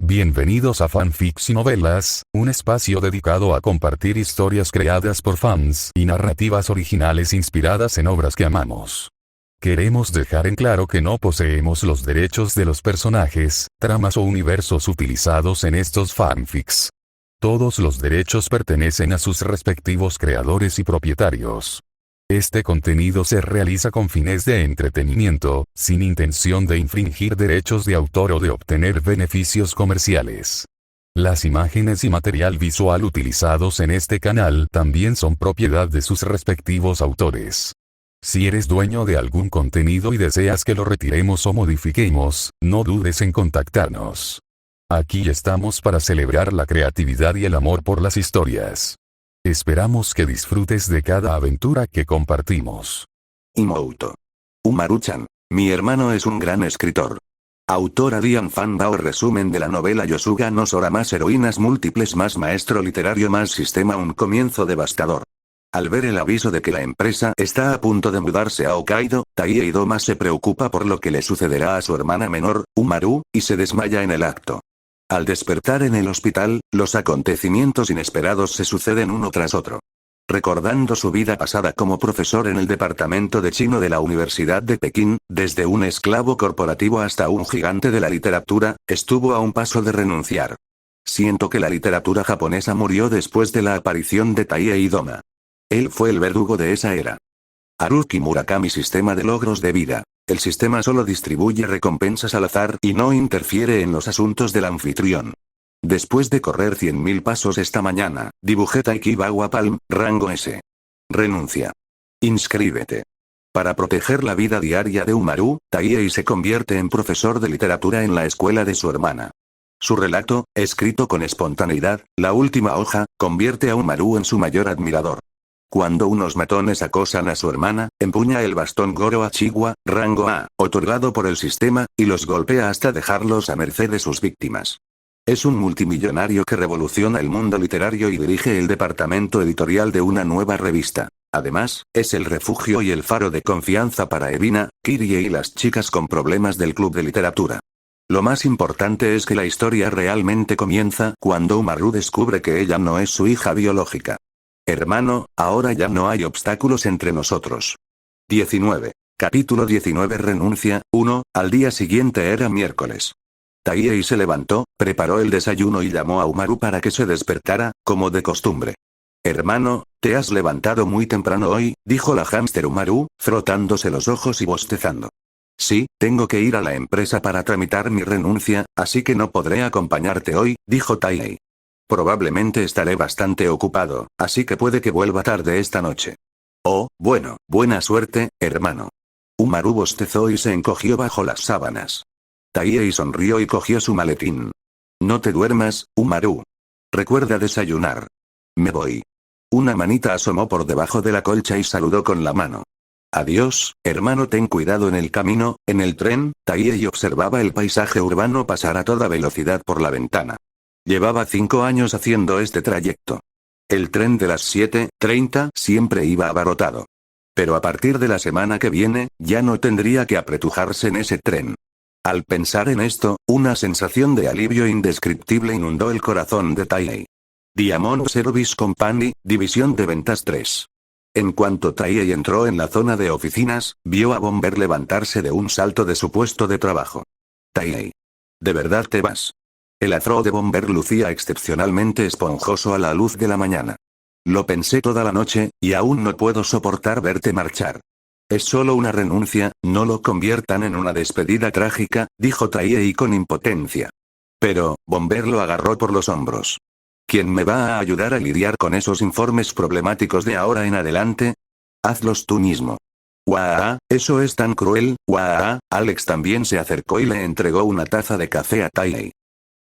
Bienvenidos a Fanfics y Novelas, un espacio dedicado a compartir historias creadas por fans y narrativas originales inspiradas en obras que amamos. Queremos dejar en claro que no poseemos los derechos de los personajes, tramas o universos utilizados en estos fanfics. Todos los derechos pertenecen a sus respectivos creadores y propietarios. Este contenido se realiza con fines de entretenimiento, sin intención de infringir derechos de autor o de obtener beneficios comerciales. Las imágenes y material visual utilizados en este canal también son propiedad de sus respectivos autores. Si eres dueño de algún contenido y deseas que lo retiremos o modifiquemos, no dudes en contactarnos. Aquí estamos para celebrar la creatividad y el amor por las historias. Esperamos que disfrutes de cada aventura que compartimos. Imouto. Umaru-chan. Mi hermano es un gran escritor. Autora Dian Fan Bao. Resumen de la novela Yosuga no Sora. Más heroínas múltiples, más maestro literario, más sistema. Un comienzo devastador. Al ver el aviso de que la empresa está a punto de mudarse a Hokkaido, Taie Idoma se preocupa por lo que le sucederá a su hermana menor, Umaru, y se desmaya en el acto. Al despertar en el hospital, los acontecimientos inesperados se suceden uno tras otro. Recordando su vida pasada como profesor en el departamento de chino de la Universidad de Pekín, desde un esclavo corporativo hasta un gigante de la literatura, estuvo a un paso de renunciar. Siento que la literatura japonesa murió después de la aparición de Taie Idoma. Él fue el verdugo de esa era. Haruki Murakami. Sistema de logros de vida. El sistema solo distribuye recompensas al azar y no interfiere en los asuntos del anfitrión. Después de correr 100.000 pasos esta mañana, dibujé Taikibawa Palm, rango S. Renuncia. Inscríbete. Para proteger la vida diaria de Umaru, Taie se convierte en profesor de literatura en la escuela de su hermana. Su relato, escrito con espontaneidad, La última hoja, convierte a Umaru en su mayor admirador. Cuando unos matones acosan a su hermana, empuña el bastón Goro Achiwa, rango A, otorgado por el sistema, y los golpea hasta dejarlos a merced de sus víctimas. Es un multimillonario que revoluciona el mundo literario y dirige el departamento editorial de una nueva revista. Además, es el refugio y el faro de confianza para Evina, Kirie y las chicas con problemas del club de literatura. Lo más importante es que la historia realmente comienza cuando Umaru descubre que ella no es su hija biológica. Hermano, ahora ya no hay obstáculos entre nosotros. 19. Capítulo 19. Renuncia. 1. Al día siguiente era miércoles. Taie se levantó, preparó el desayuno y llamó a Umaru para que se despertara, como de costumbre. Hermano, te has levantado muy temprano hoy, dijo la hámster Umaru, frotándose los ojos y bostezando. Sí, tengo que ir a la empresa para tramitar mi renuncia, así que no podré acompañarte hoy, dijo Taie. Probablemente estaré bastante ocupado, así que puede que vuelva tarde esta noche. Oh, bueno, buena suerte, hermano. Umaru bostezó y se encogió bajo las sábanas. Taie sonrió y cogió su maletín. No te duermas, Umaru. Recuerda desayunar. Me voy. Una manita asomó por debajo de la colcha y saludó con la mano. Adiós, hermano, ten cuidado en el camino. En el tren, Taie observaba el paisaje urbano pasar a toda velocidad por la ventana. Llevaba 5 años haciendo este trayecto. El tren de las 7:30 siempre iba abarrotado. Pero a partir de la semana que viene, ya no tendría que apretujarse en ese tren. Al pensar en esto, una sensación de alivio indescriptible inundó el corazón de Taie. Diamond Service Company, División de Ventas 3. En cuanto Taie entró en la zona de oficinas, vio a Bomber levantarse de un salto de su puesto de trabajo. Taie. ¿De verdad te vas? El afro de Bomber lucía excepcionalmente esponjoso a la luz de la mañana. Lo pensé toda la noche, y aún no puedo soportar verte marchar. Es solo una renuncia, no lo conviertan en una despedida trágica, dijo Taie con impotencia. Pero, Bomber lo agarró por los hombros. ¿Quién me va a ayudar a lidiar con esos informes problemáticos de ahora en adelante? Hazlos tú mismo. ¡Guau! Eso es tan cruel. ¡Guau! Alex también se acercó y le entregó una taza de café a Taie.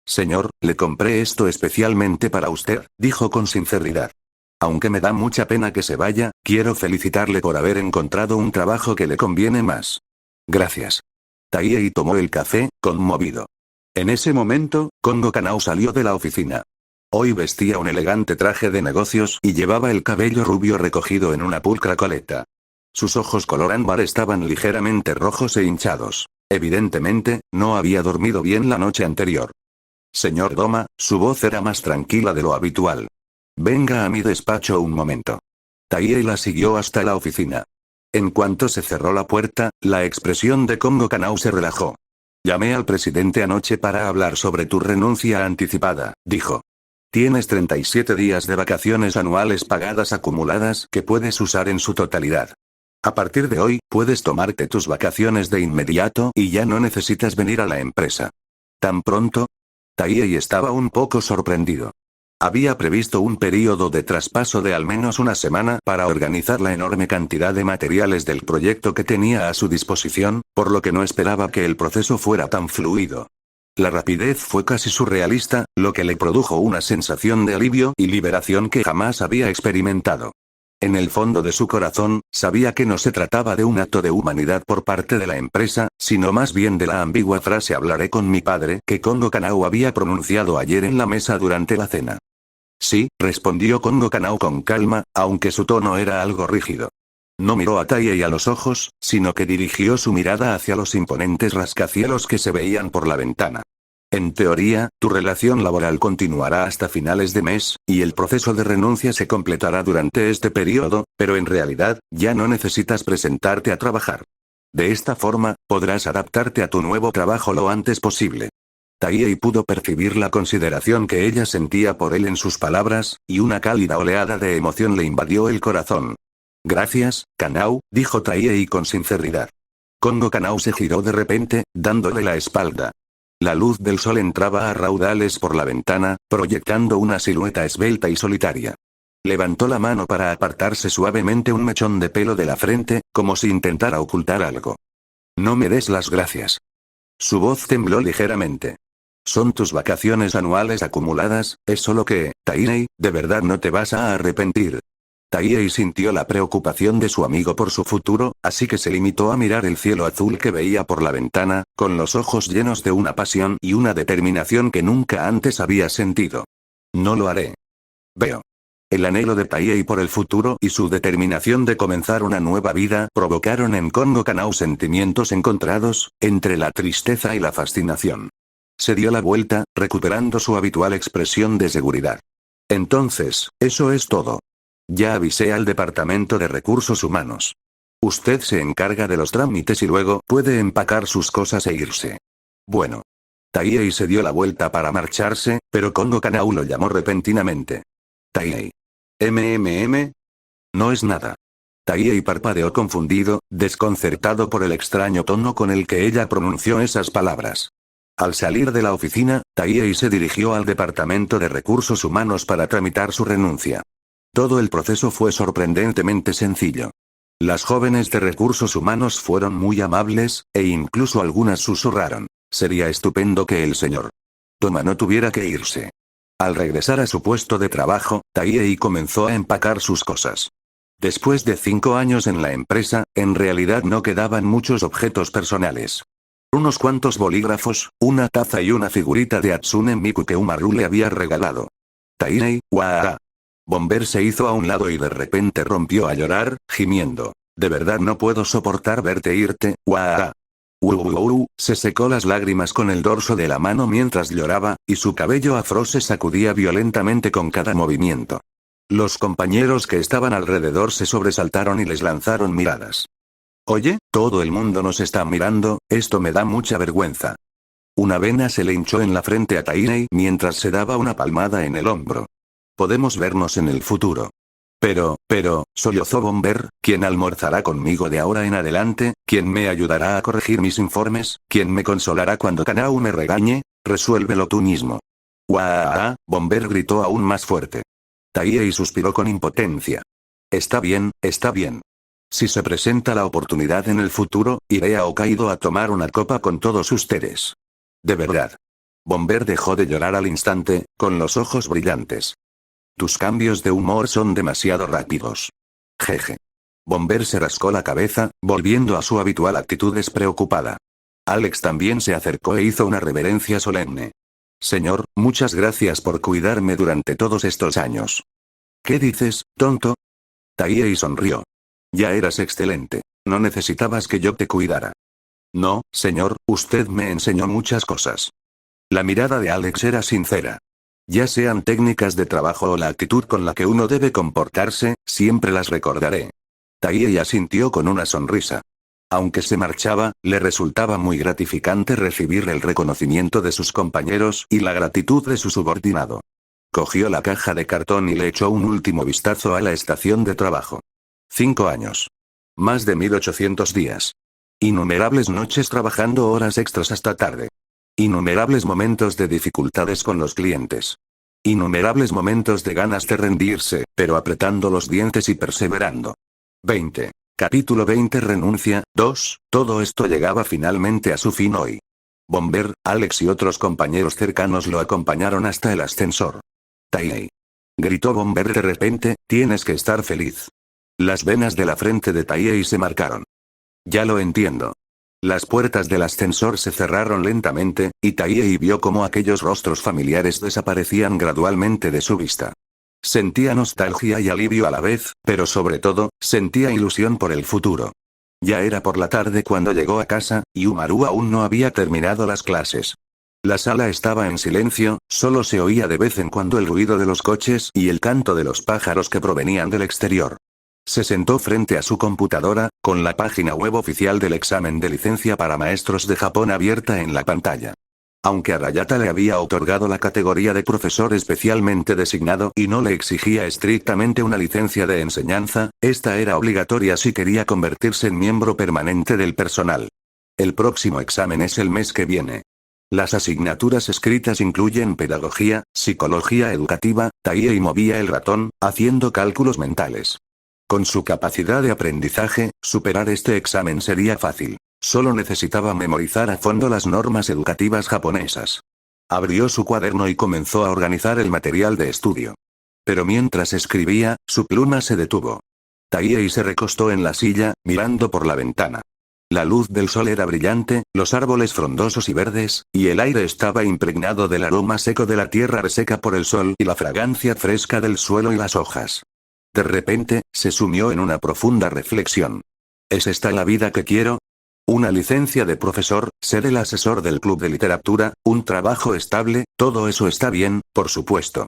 Señor, le compré esto especialmente para usted, dijo con sinceridad. Aunque me da mucha pena que se vaya, quiero felicitarle por haber encontrado un trabajo que le conviene más. Gracias. Taie tomó el café, conmovido. En ese momento, Kongo Kanao salió de la oficina. Hoy vestía un elegante traje de negocios y llevaba el cabello rubio recogido en una pulcra coleta. Sus ojos color ámbar estaban ligeramente rojos e hinchados. Evidentemente, no había dormido bien la noche anterior. Señor Doma, su voz era más tranquila de lo habitual. Venga a mi despacho un momento. Taihei la siguió hasta la oficina. En cuanto se cerró la puerta, la expresión de Kongo Kanao se relajó. Llamé al presidente anoche para hablar sobre tu renuncia anticipada, dijo. Tienes 37 días de vacaciones anuales pagadas acumuladas que puedes usar en su totalidad. A partir de hoy, puedes tomarte tus vacaciones de inmediato y ya no necesitas venir a la empresa. ¿Tan pronto? Taihei estaba un poco sorprendido. Había previsto un período de traspaso de al menos una semana para organizar la enorme cantidad de materiales del proyecto que tenía a su disposición, por lo que no esperaba que el proceso fuera tan fluido. La rapidez fue casi surrealista, lo que le produjo una sensación de alivio y liberación que jamás había experimentado. En el fondo de su corazón, sabía que no se trataba de un acto de humanidad por parte de la empresa, sino más bien de la ambigua frase hablaré con mi padre que Kongo Kanao había pronunciado ayer en la mesa durante la cena. Sí, respondió Kongo Kanao con calma, aunque su tono era algo rígido. No miró a Taihei a los ojos, sino que dirigió su mirada hacia los imponentes rascacielos que se veían por la ventana. En teoría, tu relación laboral continuará hasta finales de mes, y el proceso de renuncia se completará durante este periodo, pero en realidad, ya no necesitas presentarte a trabajar. De esta forma, podrás adaptarte a tu nuevo trabajo lo antes posible. Taihei pudo percibir la consideración que ella sentía por él en sus palabras, y una cálida oleada de emoción le invadió el corazón. Gracias, Kanao, dijo Taihei con sinceridad. Kongo Kanao se giró de repente, dándole la espalda. La luz del sol entraba a raudales por la ventana, proyectando una silueta esbelta y solitaria. Levantó la mano para apartarse suavemente un mechón de pelo de la frente, como si intentara ocultar algo. No me des las gracias. Su voz tembló ligeramente. Son tus vacaciones anuales acumuladas, es solo que, Taihei, de verdad no te vas a arrepentir. Taihei sintió la preocupación de su amigo por su futuro, así que se limitó a mirar el cielo azul que veía por la ventana, con los ojos llenos de una pasión y una determinación que nunca antes había sentido. No lo haré. Veo. El anhelo de Taihei por el futuro y su determinación de comenzar una nueva vida provocaron en Kongo Kanao sentimientos encontrados, entre la tristeza y la fascinación. Se dio la vuelta, recuperando su habitual expresión de seguridad. Entonces, eso es todo. Ya avisé al Departamento de Recursos Humanos. Usted se encarga de los trámites y luego puede empacar sus cosas e irse. Bueno. Taihei se dio la vuelta para marcharse, pero Kongo Kanao lo llamó repentinamente. Taihei. No es nada. Taihei parpadeó confundido, desconcertado por el extraño tono con el que ella pronunció esas palabras. Al salir de la oficina, Taihei se dirigió al Departamento de Recursos Humanos para tramitar su renuncia. Todo el proceso fue sorprendentemente sencillo. Las jóvenes de Recursos Humanos fueron muy amables, e incluso algunas susurraron. Sería estupendo que el señor Doma no tuviera que irse. Al regresar a su puesto de trabajo, Taihei comenzó a empacar sus cosas. Después de 5 años en la empresa, en realidad no quedaban muchos objetos personales. Unos cuantos bolígrafos, una taza y una figurita de Hatsune Miku que Umaru le había regalado. Taihei, ¡guau! Bomber se hizo a un lado y de repente rompió a llorar, gimiendo. De verdad no puedo soportar verte irte, ¡guau! Se secó las lágrimas con el dorso de la mano mientras lloraba, y su cabello afro se sacudía violentamente con cada movimiento. Los compañeros que estaban alrededor se sobresaltaron y les lanzaron miradas. Oye, todo el mundo nos está mirando, esto me da mucha vergüenza. Una vena se le hinchó en la frente a Taihei mientras se daba una palmada en el hombro. Podemos vernos en el futuro. Pero, sollozó Bomber, ¿quién almorzará conmigo de ahora en adelante? ¿Quién me ayudará a corregir mis informes? ¿Quién me consolará cuando Kanao me regañe? Resuélvelo tú mismo. ¡Guau! Bomber gritó aún más fuerte. Taihei suspiró con impotencia. Está bien, está bien. Si se presenta la oportunidad en el futuro, iré a Hokkaido a tomar una copa con todos ustedes. De verdad. Bomber dejó de llorar al instante, con los ojos brillantes. Tus cambios de humor son demasiado rápidos. Jeje. Bomber se rascó la cabeza, volviendo a su habitual actitud despreocupada. Alex también se acercó e hizo una reverencia solemne. Señor, muchas gracias por cuidarme durante todos estos años. ¿Qué dices, tonto? Taihei sonrió. Ya eras excelente. No necesitabas que yo te cuidara. No, señor, usted me enseñó muchas cosas. La mirada de Alex era sincera. Ya sean técnicas de trabajo o la actitud con la que uno debe comportarse, siempre las recordaré. Taihei asintió con una sonrisa. Aunque se marchaba, le resultaba muy gratificante recibir el reconocimiento de sus compañeros y la gratitud de su subordinado. Cogió la caja de cartón y le echó un último vistazo a la estación de trabajo. 5 años. Más de 1800 días. Innumerables noches trabajando horas extras hasta tarde. Innumerables momentos de dificultades con los clientes. Innumerables momentos de ganas de rendirse, pero apretando los dientes y perseverando. 20. Capítulo 20 Renuncia, 2. Todo esto llegaba finalmente a su fin hoy. Bomber, Alex y otros compañeros cercanos lo acompañaron hasta el ascensor. Taihei. Gritó Bomber de repente, tienes que estar feliz. Las venas de la frente de Taihei se marcaron. Ya lo entiendo. Las puertas del ascensor se cerraron lentamente, y Taihei vio cómo aquellos rostros familiares desaparecían gradualmente de su vista. Sentía nostalgia y alivio a la vez, pero sobre todo, sentía ilusión por el futuro. Ya era por la tarde cuando llegó a casa, y Umaru aún no había terminado las clases. La sala estaba en silencio, solo se oía de vez en cuando el ruido de los coches y el canto de los pájaros que provenían del exterior. Se sentó frente a su computadora, con la página web oficial del examen de licencia para maestros de Japón abierta en la pantalla. Aunque Arayata le había otorgado la categoría de profesor especialmente designado y no le exigía estrictamente una licencia de enseñanza, esta era obligatoria si quería convertirse en miembro permanente del personal. El próximo examen es el mes que viene. Las asignaturas escritas incluyen pedagogía, psicología educativa. Taihei movía el ratón, haciendo cálculos mentales. Con su capacidad de aprendizaje, superar este examen sería fácil. Solo necesitaba memorizar a fondo las normas educativas japonesas. Abrió su cuaderno y comenzó a organizar el material de estudio. Pero mientras escribía, su pluma se detuvo. Taihei se recostó en la silla, mirando por la ventana. La luz del sol era brillante, los árboles frondosos y verdes, y el aire estaba impregnado del aroma seco de la tierra reseca por el sol y la fragancia fresca del suelo y las hojas. De repente, se sumió en una profunda reflexión. ¿Es esta la vida que quiero? Una licencia de profesor, ser el asesor del club de literatura, un trabajo estable, todo eso está bien, por supuesto.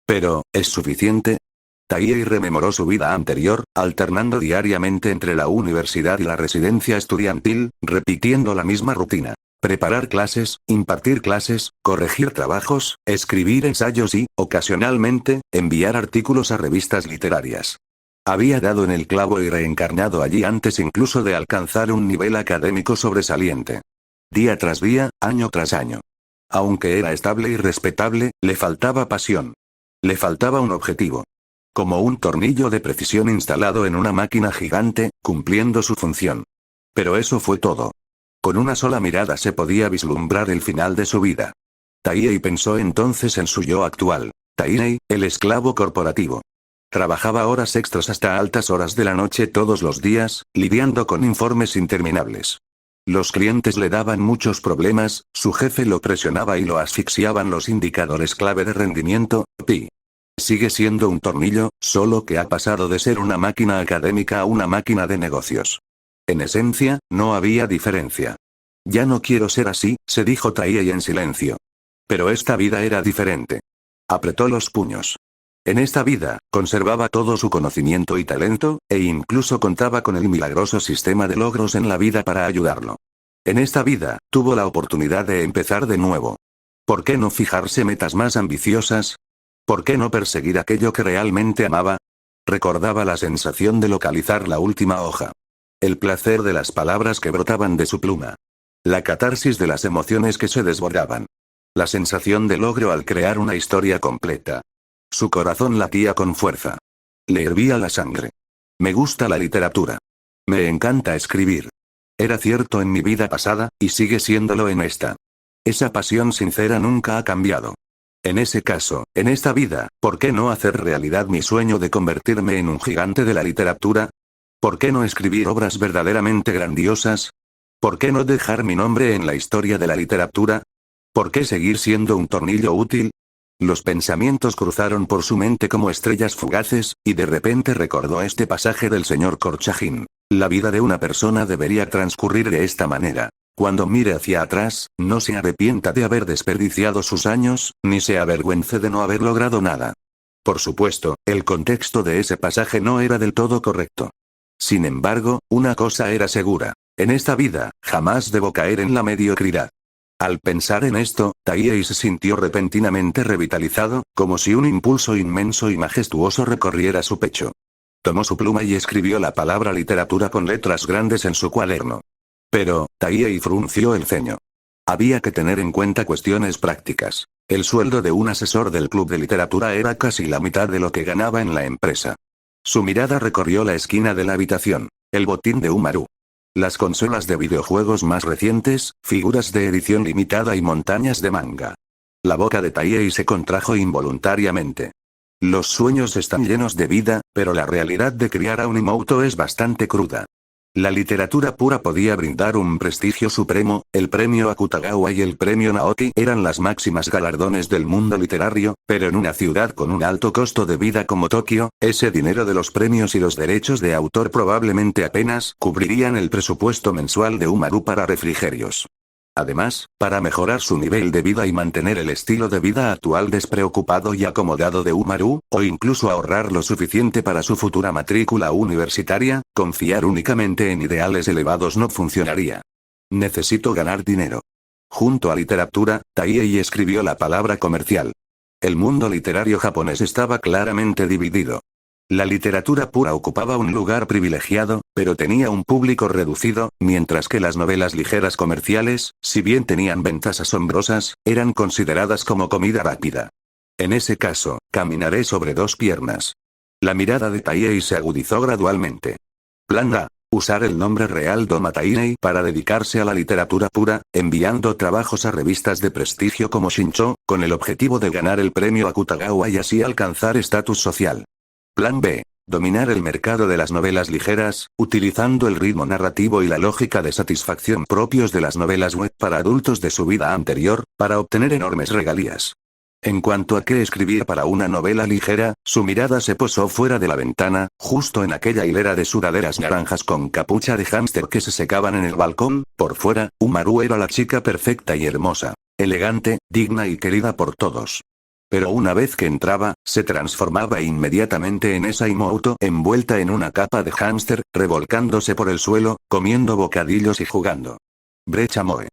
Pero, ¿es suficiente? Taihei rememoró su vida anterior, alternando diariamente entre la universidad y la residencia estudiantil, repitiendo la misma rutina. Preparar clases, impartir clases, corregir trabajos, escribir ensayos y, ocasionalmente, enviar artículos a revistas literarias. Había dado en el clavo y reencarnado allí antes incluso de alcanzar un nivel académico sobresaliente. Día tras día, año tras año. Aunque era estable y respetable, le faltaba pasión. Le faltaba un objetivo. Como un tornillo de precisión instalado en una máquina gigante, cumpliendo su función. Pero eso fue todo. Con una sola mirada se podía vislumbrar el final de su vida. Taihei pensó entonces en su yo actual. Taihei, el esclavo corporativo. Trabajaba horas extras hasta altas horas de la noche todos los días, lidiando con informes interminables. Los clientes le daban muchos problemas, su jefe lo presionaba y lo asfixiaban los indicadores clave de rendimiento, PI. Sigue siendo un tornillo, solo que ha pasado de ser una máquina académica a una máquina de negocios. En esencia, no había diferencia. Ya no quiero ser así, se dijo Taihei en silencio. Pero esta vida era diferente. Apretó los puños. En esta vida, conservaba todo su conocimiento y talento, e incluso contaba con el milagroso sistema de logros en la vida para ayudarlo. En esta vida, tuvo la oportunidad de empezar de nuevo. ¿Por qué no fijarse metas más ambiciosas? ¿Por qué no perseguir aquello que realmente amaba? Recordaba la sensación de localizar la última hoja. El placer de las palabras que brotaban de su pluma. La catarsis de las emociones que se desbordaban. La sensación de logro al crear una historia completa. Su corazón latía con fuerza. Le hervía la sangre. Me gusta la literatura. Me encanta escribir. Era cierto en mi vida pasada, y sigue siéndolo en esta. Esa pasión sincera nunca ha cambiado. En ese caso, en esta vida, ¿por qué no hacer realidad mi sueño de convertirme en un gigante de la literatura? ¿Por qué no escribir obras verdaderamente grandiosas? ¿Por qué no dejar mi nombre en la historia de la literatura? ¿Por qué seguir siendo un tornillo útil? Los pensamientos cruzaron por su mente como estrellas fugaces, y de repente recordó este pasaje del señor Korchagin. La vida de una persona debería transcurrir de esta manera. Cuando mire hacia atrás, no se arrepienta de haber desperdiciado sus años, ni se avergüence de no haber logrado nada. Por supuesto, el contexto de ese pasaje no era del todo correcto. Sin embargo, una cosa era segura. En esta vida, jamás debo caer en la mediocridad. Al pensar en esto, Taihei se sintió repentinamente revitalizado, como si un impulso inmenso y majestuoso recorriera su pecho. Tomó su pluma y escribió la palabra literatura con letras grandes en su cuaderno. Pero, Taihei frunció el ceño. Había que tener en cuenta cuestiones prácticas. El sueldo de un asesor del club de literatura era casi la mitad de lo que ganaba en la empresa. Su mirada recorrió la esquina de la habitación. El botín de Umaru. Las consolas de videojuegos más recientes, figuras de edición limitada y montañas de manga. La boca de Taihei se contrajo involuntariamente. Los sueños están llenos de vida, pero la realidad de criar a un Imouto es bastante cruda. La literatura pura podía brindar un prestigio supremo, el premio Akutagawa y el premio Naoki eran las máximas galardones del mundo literario, pero en una ciudad con un alto costo de vida como Tokio, ese dinero de los premios y los derechos de autor probablemente apenas cubrirían el presupuesto mensual de Umaru para refrigerios. Además, para mejorar su nivel de vida y mantener el estilo de vida actual despreocupado y acomodado de Umaru, o incluso ahorrar lo suficiente para su futura matrícula universitaria, confiar únicamente en ideales elevados no funcionaría. Necesito ganar dinero. Junto a literatura, Taihei escribió la palabra comercial. El mundo literario japonés estaba claramente dividido. La literatura pura ocupaba un lugar privilegiado, pero tenía un público reducido, mientras que las novelas ligeras comerciales, si bien tenían ventas asombrosas, eran consideradas como comida rápida. En ese caso, caminaré sobre dos piernas. La mirada de Taihei se agudizó gradualmente. Plan A. Usar el nombre real Doma Taihei para dedicarse a la literatura pura, enviando trabajos a revistas de prestigio como Shincho, con el objetivo de ganar el premio Akutagawa y así alcanzar estatus social. Plan B. Dominar el mercado de las novelas ligeras, utilizando el ritmo narrativo y la lógica de satisfacción propios de las novelas web para adultos de su vida anterior, para obtener enormes regalías. En cuanto a qué escribir para una novela ligera, su mirada se posó fuera de la ventana, justo en aquella hilera de sudaderas naranjas con capucha de hámster que se secaban en el balcón. Por fuera, Umaru era la chica perfecta y hermosa, elegante, digna y querida por todos. Pero una vez que entraba, se transformaba inmediatamente en esa Imouto envuelta en una capa de hámster, revolcándose por el suelo, comiendo bocadillos y jugando. Brecha Moe.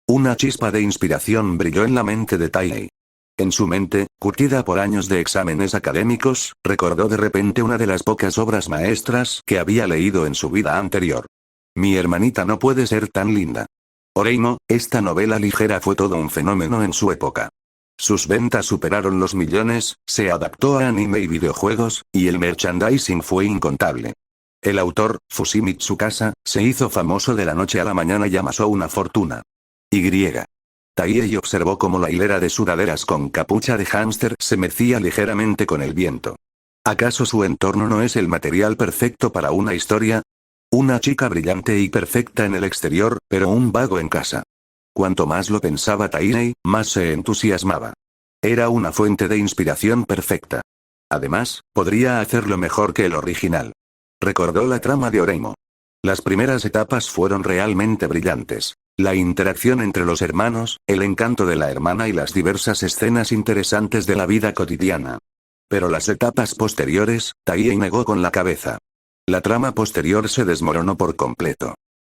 Una chispa de inspiración brilló en la mente de Taihei. En su mente, curtida por años de exámenes académicos, recordó de repente una de las pocas obras maestras que había leído en su vida anterior. Mi hermanita no puede ser tan linda. Oreimo, esta novela ligera fue todo un fenómeno en su época. Sus ventas superaron los millones, se adaptó a anime y videojuegos, y el merchandising fue incontable. El autor, Fusimi Tsukasa, se hizo famoso de la noche a la mañana y amasó una fortuna. Taihei observó cómo la hilera de sudaderas con capucha de hámster se mecía ligeramente con el viento. ¿Acaso su entorno no es el material perfecto para una historia? Una chica brillante y perfecta en el exterior, pero un vago en casa. Cuanto más lo pensaba Taihei, más se entusiasmaba. Era una fuente de inspiración perfecta. Además, podría hacerlo mejor que el original. Recordó la trama de Oreimo. Las primeras etapas fueron realmente brillantes. La interacción entre los hermanos, el encanto de la hermana y las diversas escenas interesantes de la vida cotidiana. Pero las etapas posteriores, Taihei negó con la cabeza. La trama posterior se desmoronó por completo.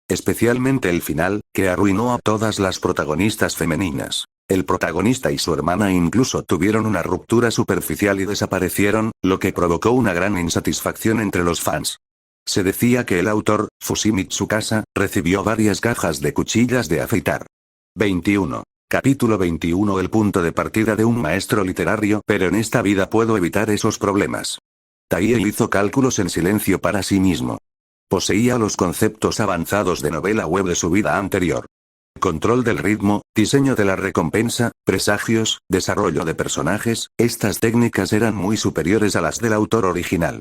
Especialmente el final, que arruinó a todas las protagonistas femeninas. El protagonista y su hermana incluso tuvieron una ruptura superficial y desaparecieron, lo que provocó una gran insatisfacción entre los fans. Se decía que el autor, Fusimi Tsukasa, recibió varias cajas de cuchillas de afeitar. 21. Capítulo 21. El punto de partida de un maestro literario. Pero en esta vida puedo evitar esos problemas. Taihei hizo cálculos en silencio para sí mismo. Poseía los conceptos avanzados de novela web de su vida anterior. Control del ritmo, diseño de la recompensa, presagios, desarrollo de personajes, estas técnicas eran muy superiores a las del autor original.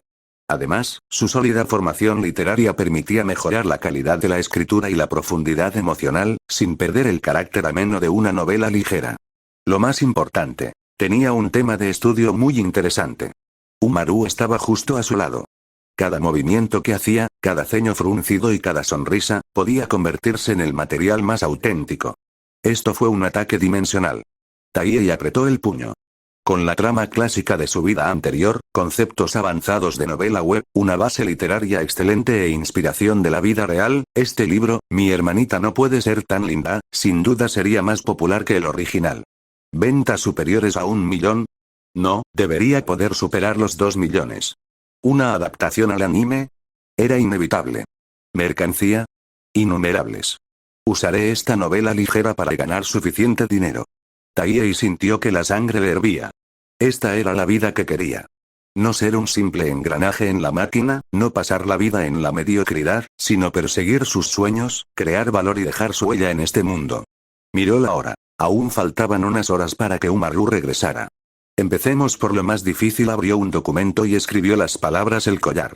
Además, su sólida formación literaria permitía mejorar la calidad de la escritura y la profundidad emocional, sin perder el carácter ameno de una novela ligera. Lo más importante, tenía un tema de estudio muy interesante. Umaru estaba justo a su lado. Cada movimiento que hacía, cada ceño fruncido y cada sonrisa, podía convertirse en el material más auténtico. Esto fue un ataque dimensional. Taihei apretó el puño. Con la trama clásica de su vida anterior, conceptos avanzados de novela web, una base literaria excelente e inspiración de la vida real, este libro, Mi hermanita no puede ser tan linda, sin duda sería más popular que el original. ¿Ventas superiores a 1 millón? No, debería poder superar los 2 millones. ¿Una adaptación al anime? Era inevitable. ¿Mercancía? Innumerables. Usaré esta novela ligera para ganar suficiente dinero. Taihei sintió que la sangre le hervía. Esta era la vida que quería. No ser un simple engranaje en la máquina, no pasar la vida en la mediocridad, sino perseguir sus sueños, crear valor y dejar su huella en este mundo. Miró la hora. Aún faltaban unas horas para que Umaru regresara. Empecemos por lo más difícil. Abrió un documento y escribió las palabras el collar.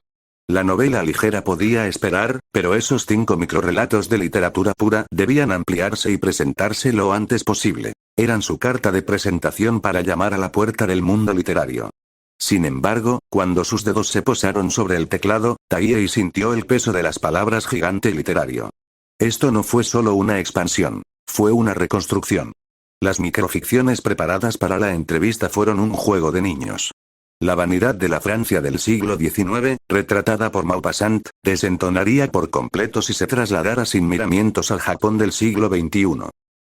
La novela ligera podía esperar, pero esos 5 microrrelatos de literatura pura debían ampliarse y presentarse lo antes posible. Eran su carta de presentación para llamar a la puerta del mundo literario. Sin embargo, cuando sus dedos se posaron sobre el teclado, Taihei sintió el peso de las palabras gigante literario. Esto no fue solo una expansión, fue una reconstrucción. Las microficciones preparadas para la entrevista fueron un juego de niños. La vanidad de la Francia del siglo XIX, retratada por Maupassant, desentonaría por completo si se trasladara sin miramientos al Japón del siglo XXI.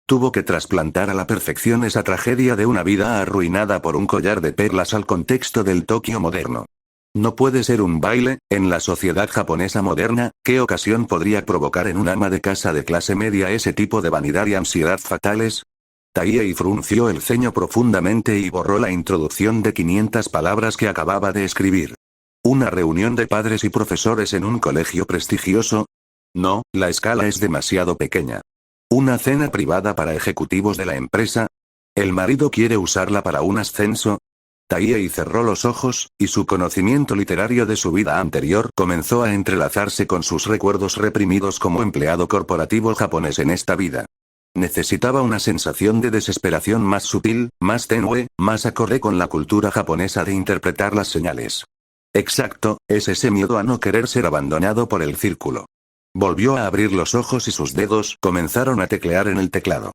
Tuvo que trasplantar a la perfección esa tragedia de una vida arruinada por un collar de perlas al contexto del Tokio moderno. No puede ser un baile, en la sociedad japonesa moderna, ¿qué ocasión podría provocar en un ama de casa de clase media ese tipo de vanidad y ansiedad fatales? Taihei frunció el ceño profundamente y borró la introducción de 500 palabras que acababa de escribir. ¿Una reunión de padres y profesores en un colegio prestigioso? No, la escala es demasiado pequeña. ¿Una cena privada para ejecutivos de la empresa? ¿El marido quiere usarla para un ascenso? Taihei cerró los ojos, y su conocimiento literario de su vida anterior comenzó a entrelazarse con sus recuerdos reprimidos como empleado corporativo japonés en esta vida. Necesitaba una sensación de desesperación más sutil, más tenue, más acorde con la cultura japonesa de interpretar las señales. Exacto, es ese miedo a no querer ser abandonado por el círculo. Volvió a abrir los ojos y sus dedos comenzaron a teclear en el teclado.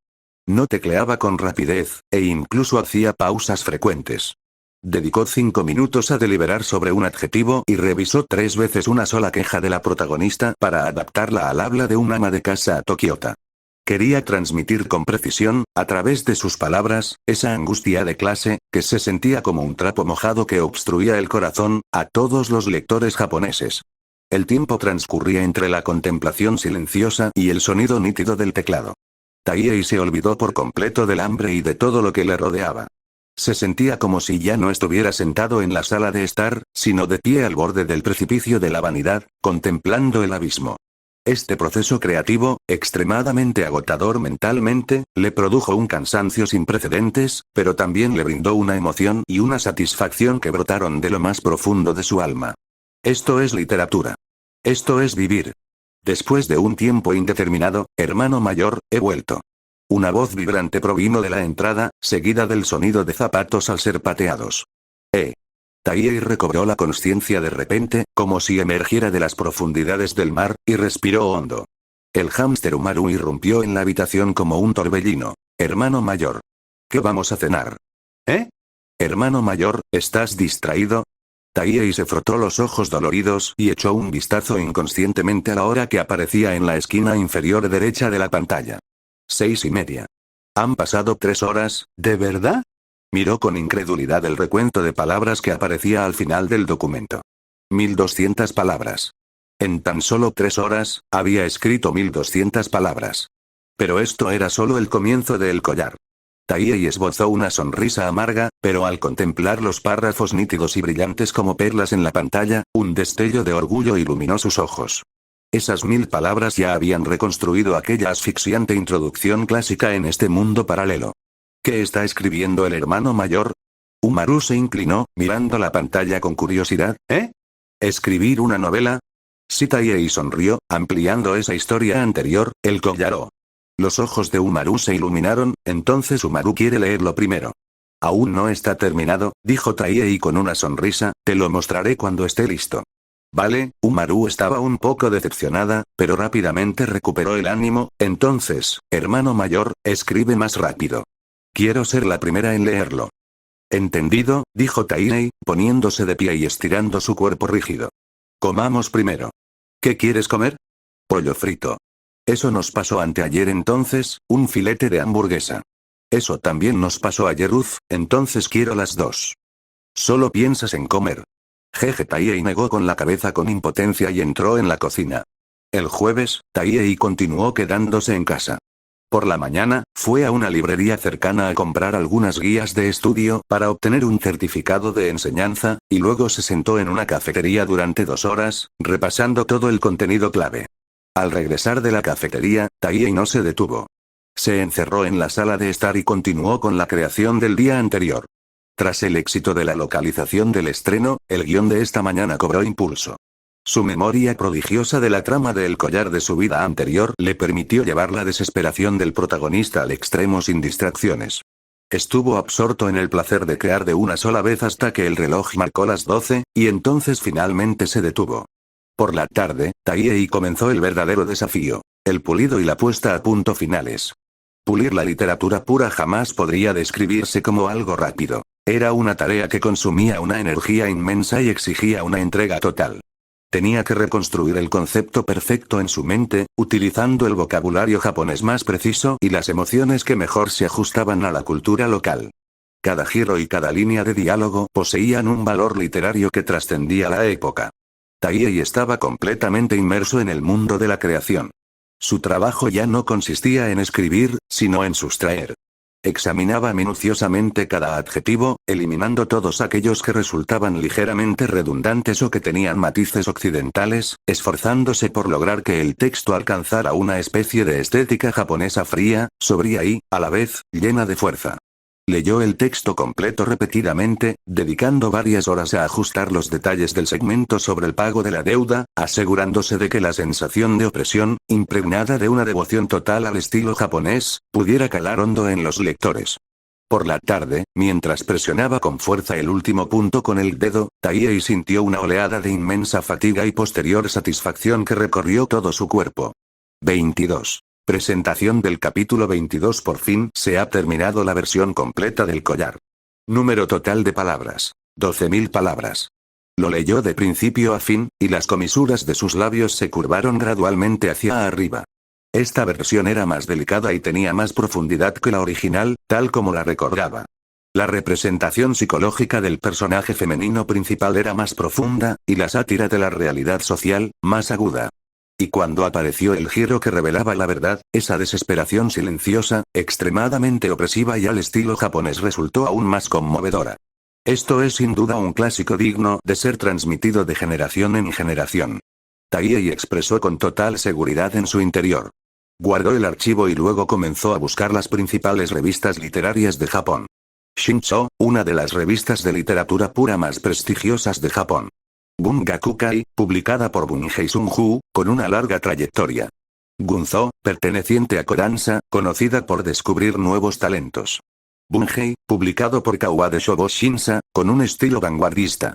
No tecleaba con rapidez, e incluso hacía pausas frecuentes. Dedicó 5 minutos a deliberar sobre un adjetivo y revisó 3 veces una sola queja de la protagonista para adaptarla al habla de un ama de casa tokiota. Quería transmitir con precisión, a través de sus palabras, esa angustia de clase, que se sentía como un trapo mojado que obstruía el corazón, a todos los lectores japoneses. El tiempo transcurría entre la contemplación silenciosa y el sonido nítido del teclado. Taihei se olvidó por completo del hambre y de todo lo que le rodeaba. Se sentía como si ya no estuviera sentado en la sala de estar, sino de pie al borde del precipicio de la vanidad, contemplando el abismo. Este proceso creativo, extremadamente agotador mentalmente, le produjo un cansancio sin precedentes, pero también le brindó una emoción y una satisfacción que brotaron de lo más profundo de su alma. Esto es literatura. Esto es vivir. Después de un tiempo indeterminado, hermano mayor, he vuelto. Una voz vibrante provino de la entrada, seguida del sonido de zapatos al ser pateados. Taihei recobró la conciencia de repente, como si emergiera de las profundidades del mar, y respiró hondo. El hámster Umaru irrumpió en la habitación como un torbellino. Hermano mayor. ¿Qué vamos a cenar? Hermano mayor, ¿estás distraído? Taihei se frotó los ojos doloridos y echó un vistazo inconscientemente a la hora que aparecía en la esquina inferior derecha de la pantalla. 6:30. Han pasado 3 horas, ¿de verdad? Miró con incredulidad el recuento de palabras que aparecía al final del documento. 1200 palabras. En tan solo 3 horas, había escrito 1200 palabras. Pero esto era solo el comienzo del collar. Taihei esbozó una sonrisa amarga, pero al contemplar los párrafos nítidos y brillantes como perlas en la pantalla, un destello de orgullo iluminó sus ojos. Esas 1000 palabras ya habían reconstruido aquella asfixiante introducción clásica en este mundo paralelo. ¿Qué está escribiendo el hermano mayor? Umaru se inclinó, mirando la pantalla con curiosidad. ¿Escribir una novela? Sí, Taihei sonrió, ampliando esa historia anterior, el collar. Los ojos de Umaru se iluminaron, entonces Umaru quiere leerlo primero. Aún no está terminado, dijo Taihei con una sonrisa, te lo mostraré cuando esté listo. Vale, Umaru estaba un poco decepcionada, pero rápidamente recuperó el ánimo. Entonces, hermano mayor, escribe más rápido. Quiero ser la primera en leerlo. Entendido, dijo Tainei, poniéndose de pie y estirando su cuerpo rígido. Comamos primero. ¿Qué quieres comer? Pollo frito. Eso nos pasó anteayer entonces, un filete de hamburguesa. Eso también nos pasó ayer entonces quiero las dos. Solo piensas en comer. Jeje Tainei negó con la cabeza con impotencia y entró en la cocina. El jueves, Tainei continuó quedándose en casa. Por la mañana, fue a una librería cercana a comprar algunas guías de estudio para obtener un certificado de enseñanza, y luego se sentó en una cafetería durante 2 horas, repasando todo el contenido clave. Al regresar de la cafetería, Tainei no se detuvo. Se encerró en la sala de estar y continuó con la creación del día anterior. Tras el éxito de la localización del estreno, el guión de esta mañana cobró impulso. Su memoria prodigiosa de la trama del collar de su vida anterior le permitió llevar la desesperación del protagonista al extremo sin distracciones. Estuvo absorto en el placer de crear de una sola vez hasta que el reloj marcó las 12, y entonces finalmente se detuvo. Por la tarde, Tainei comenzó el verdadero desafío, el pulido y la puesta a punto finales. Pulir la literatura pura jamás podría describirse como algo rápido. Era una tarea que consumía una energía inmensa y exigía una entrega total. Tenía que reconstruir el concepto perfecto en su mente, utilizando el vocabulario japonés más preciso y las emociones que mejor se ajustaban a la cultura local. Cada giro y cada línea de diálogo poseían un valor literario que trascendía la época. Tainei estaba completamente inmerso en el mundo de la creación. Su trabajo ya no consistía en escribir, sino en sustraer. Examinaba minuciosamente cada adjetivo, eliminando todos aquellos que resultaban ligeramente redundantes o que tenían matices occidentales, esforzándose por lograr que el texto alcanzara una especie de estética japonesa fría, sobria y, a la vez, llena de fuerza. Leyó el texto completo repetidamente, dedicando varias horas a ajustar los detalles del segmento sobre el pago de la deuda, asegurándose de que la sensación de opresión, impregnada de una devoción total al estilo japonés, pudiera calar hondo en los lectores. Por la tarde, mientras presionaba con fuerza el último punto con el dedo, Tainei sintió una oleada de inmensa fatiga y posterior satisfacción que recorrió todo su cuerpo. 22. Presentación del capítulo 22. Por fin se ha terminado la versión completa del collar. Número total de palabras: 12.000 palabras. Lo leyó de principio a fin, y las comisuras de sus labios se curvaron gradualmente hacia arriba. Esta versión era más delicada y tenía más profundidad que la original, tal como la recordaba. La representación psicológica del personaje femenino principal era más profunda, y la sátira de la realidad social, más aguda. Y cuando apareció el giro que revelaba la verdad, esa desesperación silenciosa, extremadamente opresiva y al estilo japonés resultó aún más conmovedora. Esto es sin duda un clásico digno de ser transmitido de generación en generación. Tainei expresó con total seguridad en su interior. Guardó el archivo y luego comenzó a buscar las principales revistas literarias de Japón. Shincho, una de las revistas de literatura pura más prestigiosas de Japón. Bungakukai, publicada por Bunhei Sunju, con una larga trayectoria. Gunzo, perteneciente a Kodansha, conocida por descubrir nuevos talentos. Bunhei, publicado por Kawade Shobo Shinsa, con un estilo vanguardista.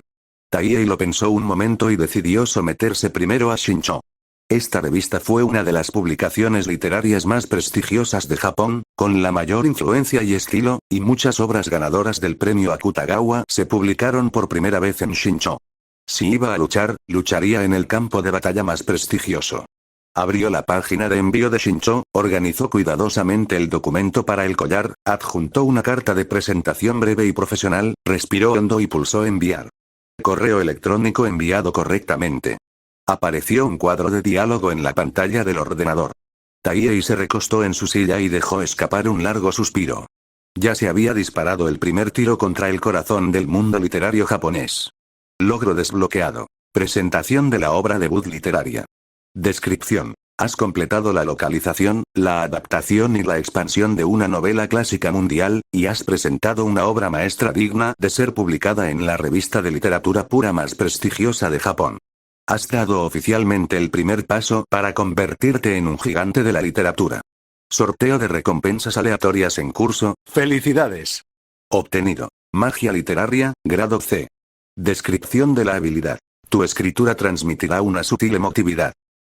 Tainei lo pensó un momento y decidió someterse primero a Shincho. Esta revista fue una de las publicaciones literarias más prestigiosas de Japón, con la mayor influencia y estilo, y muchas obras ganadoras del premio Akutagawa se publicaron por primera vez en Shincho. Si iba a luchar, lucharía en el campo de batalla más prestigioso. Abrió la página de envío de Shincho, organizó cuidadosamente el documento para el collar, adjuntó una carta de presentación breve y profesional, respiró hondo y pulsó enviar. Correo electrónico enviado correctamente. Apareció un cuadro de diálogo en la pantalla del ordenador. Tainei se recostó en su silla y dejó escapar un largo suspiro. Ya se había disparado el primer tiro contra el corazón del mundo literario japonés. Logro desbloqueado. Presentación de la obra debut literaria. Descripción. Has completado la localización, la adaptación y la expansión de una novela clásica mundial, y has presentado una obra maestra digna de ser publicada en la revista de literatura pura más prestigiosa de Japón. Has dado oficialmente el primer paso para convertirte en un gigante de la literatura. Sorteo de recompensas aleatorias en curso. ¡Felicidades! Obtenido. Magia literaria, grado C. Descripción de la habilidad. Tu escritura transmitirá una sutil emotividad.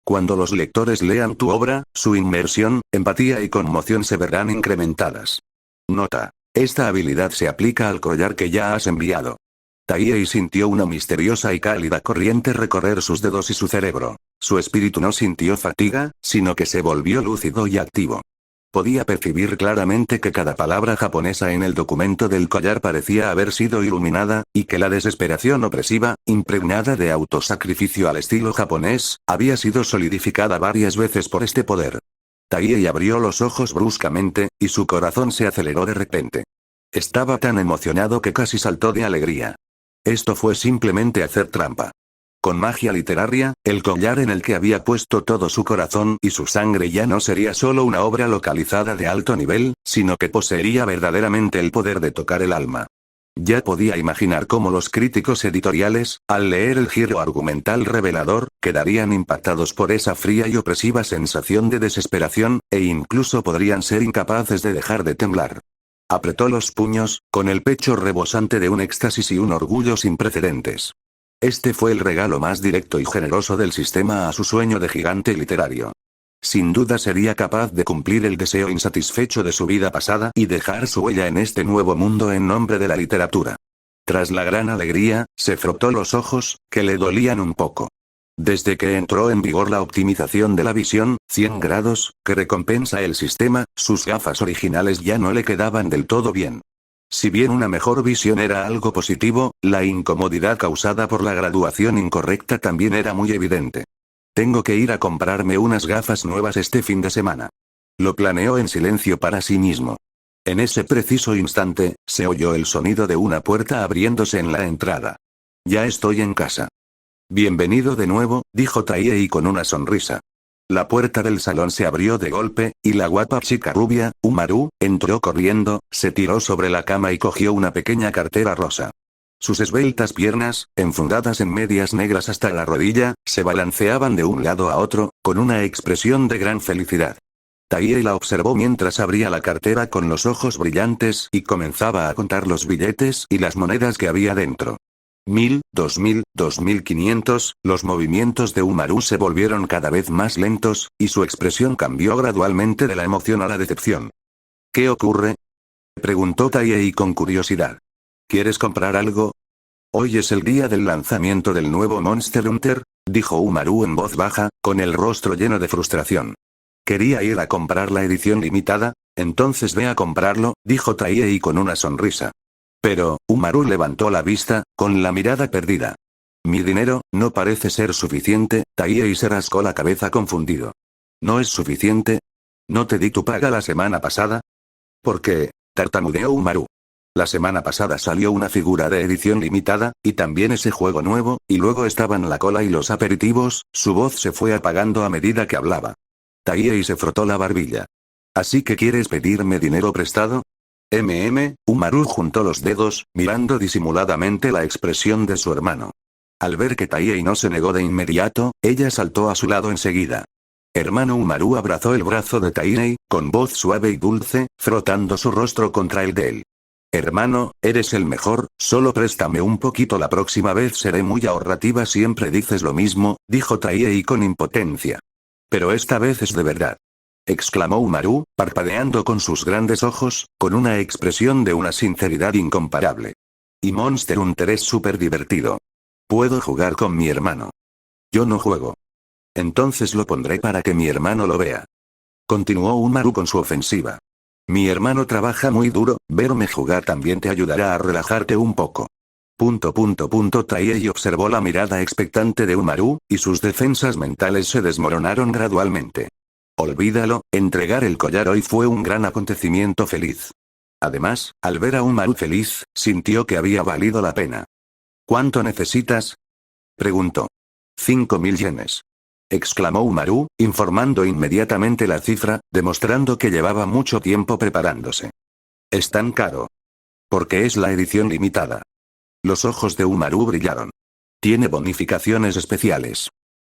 Cuando los lectores lean tu obra, su inmersión, empatía y conmoción se verán incrementadas. Nota. Esta habilidad se aplica al collar que ya has enviado. Taihei sintió una misteriosa y cálida corriente recorrer sus dedos y su cerebro. Su espíritu no sintió fatiga, sino que se volvió lúcido y activo. Podía percibir claramente que cada palabra japonesa en el documento del collar parecía haber sido iluminada, y que la desesperación opresiva, impregnada de autosacrificio al estilo japonés, había sido solidificada varias veces por este poder. Taihei abrió los ojos bruscamente, y su corazón se aceleró de repente. Estaba tan emocionado que casi saltó de alegría. Esto fue simplemente hacer trampa. Con magia literaria, el collar en el que había puesto todo su corazón y su sangre ya no sería solo una obra localizada de alto nivel, sino que poseería verdaderamente el poder de tocar el alma. Ya podía imaginar cómo los críticos editoriales, al leer el giro argumental revelador, quedarían impactados por esa fría y opresiva sensación de desesperación, e incluso podrían ser incapaces de dejar de temblar. Apretó los puños, con el pecho rebosante de un éxtasis y un orgullo sin precedentes. Este fue el regalo más directo y generoso del sistema a su sueño de gigante literario. Sin duda sería capaz de cumplir el deseo insatisfecho de su vida pasada y dejar su huella en este nuevo mundo en nombre de la literatura. Tras la gran alegría, se frotó los ojos, que le dolían un poco. Desde que entró en vigor la optimización de la visión, 100 grados, que recompensa el sistema, sus gafas originales ya no le quedaban del todo bien. Si bien una mejor visión era algo positivo, la incomodidad causada por la graduación incorrecta también era muy evidente. Tengo que ir a comprarme unas gafas nuevas este fin de semana. Lo planeó en silencio para sí mismo. En ese preciso instante, se oyó el sonido de una puerta abriéndose en la entrada. Ya estoy en casa. Bienvenido de nuevo, dijo Taihei con una sonrisa. La puerta del salón se abrió de golpe, y la guapa chica rubia, Umaru, entró corriendo, se tiró sobre la cama y cogió una pequeña cartera rosa. Sus esbeltas piernas, enfundadas en medias negras hasta la rodilla, se balanceaban de un lado a otro, con una expresión de gran felicidad. Taihei la observó mientras abría la cartera con los ojos brillantes y comenzaba a contar los billetes y las monedas que había dentro. 1000, 2000, 2500, los movimientos de Umaru se volvieron cada vez más lentos, y su expresión cambió gradualmente de la emoción a la decepción. ¿Qué ocurre?, preguntó Taihei con curiosidad. ¿Quieres comprar algo? Hoy es el día del lanzamiento del nuevo Monster Hunter, dijo Umaru en voz baja, con el rostro lleno de frustración. Quería ir a comprar la edición limitada, entonces ve a comprarlo, dijo Taihei con una sonrisa. Pero, Umaru levantó la vista, con la mirada perdida. Mi dinero, no parece ser suficiente, Taihei se rascó la cabeza confundido. ¿No es suficiente? ¿No te di tu paga la semana pasada? ¿Por qué?, tartamudeó Umaru. La semana pasada salió una figura de edición limitada, y también ese juego nuevo, y luego estaban la cola y los aperitivos, su voz se fue apagando a medida que hablaba. Taihei se frotó la barbilla. ¿Así que quieres pedirme dinero prestado? Umaru juntó los dedos, mirando disimuladamente la expresión de su hermano. Al ver que Taihei no se negó de inmediato, ella saltó a su lado enseguida. Hermano Umaru abrazó el brazo de Taihei, con voz suave y dulce, frotando su rostro contra el de él. Hermano, eres el mejor, solo préstame un poquito, la próxima vez seré muy ahorrativa, siempre dices lo mismo, dijo Taihei con impotencia. Pero esta vez es de verdad, exclamó Umaru, parpadeando con sus grandes ojos, con una expresión de una sinceridad incomparable. Y Monster Hunter es súper divertido. Puedo jugar con mi hermano. Yo no juego. Entonces lo pondré para que mi hermano lo vea. Continuó Umaru con su ofensiva. Mi hermano trabaja muy duro, verme jugar también te ayudará a relajarte un poco. Taihei observó la mirada expectante de Umaru, y sus defensas mentales se desmoronaron gradualmente. Olvídalo, entregar el collar hoy fue un gran acontecimiento feliz. Además, al ver a Umaru feliz, sintió que había valido la pena. ¿Cuánto necesitas?, preguntó. 5000 yenes. Exclamó Umaru, informando inmediatamente la cifra, demostrando que llevaba mucho tiempo preparándose. ¿Es tan caro? Porque es la edición limitada. Los ojos de Umaru brillaron. Tiene bonificaciones especiales.